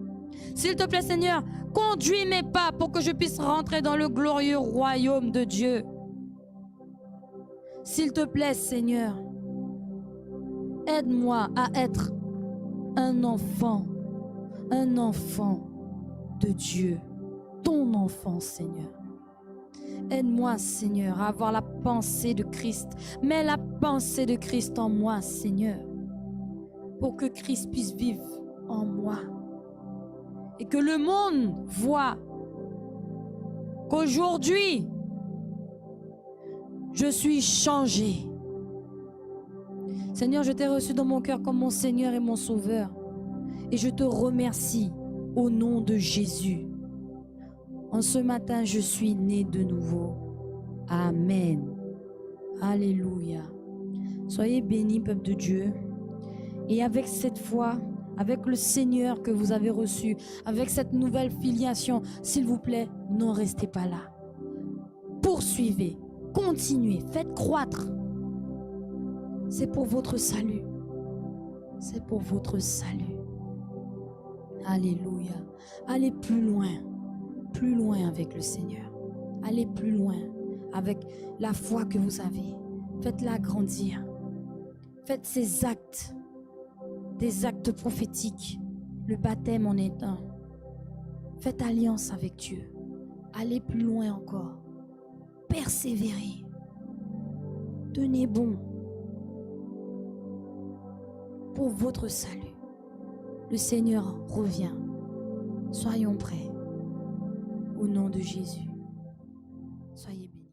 S'il te plaît, Seigneur, conduis mes pas pour que je puisse rentrer dans le glorieux royaume de Dieu. S'il te plaît, Seigneur, aide-moi à être un enfant de Dieu, ton enfant, Seigneur. Aide-moi, Seigneur, à avoir la pensée de Christ. Mets la pensée de Christ en moi, Seigneur, pour que Christ puisse vivre en moi. Et que le monde voit qu'aujourd'hui, je suis changé. Seigneur, je t'ai reçu dans mon cœur comme mon Seigneur et mon Sauveur. Et je te remercie au nom de Jésus. En ce matin, je suis né de nouveau. Amen. Alléluia. Soyez bénis, peuple de Dieu. Et avec cette foi, avec le Seigneur que vous avez reçu, avec cette nouvelle filiation, s'il vous plaît, n'en restez pas là. Poursuivez, continuez, faites croître. C'est pour votre salut. C'est pour votre salut. Alléluia. Allez plus loin avec le Seigneur. Allez plus loin avec la foi que vous avez. Faites-la grandir. Faites ces actes, des actes prophétiques. Le baptême en est un. Faites alliance avec Dieu. Allez plus loin encore. Persévérez. Tenez bon pour votre salut. Le Seigneur revient. Soyons prêts. Au nom de Jésus. Soyez bénis.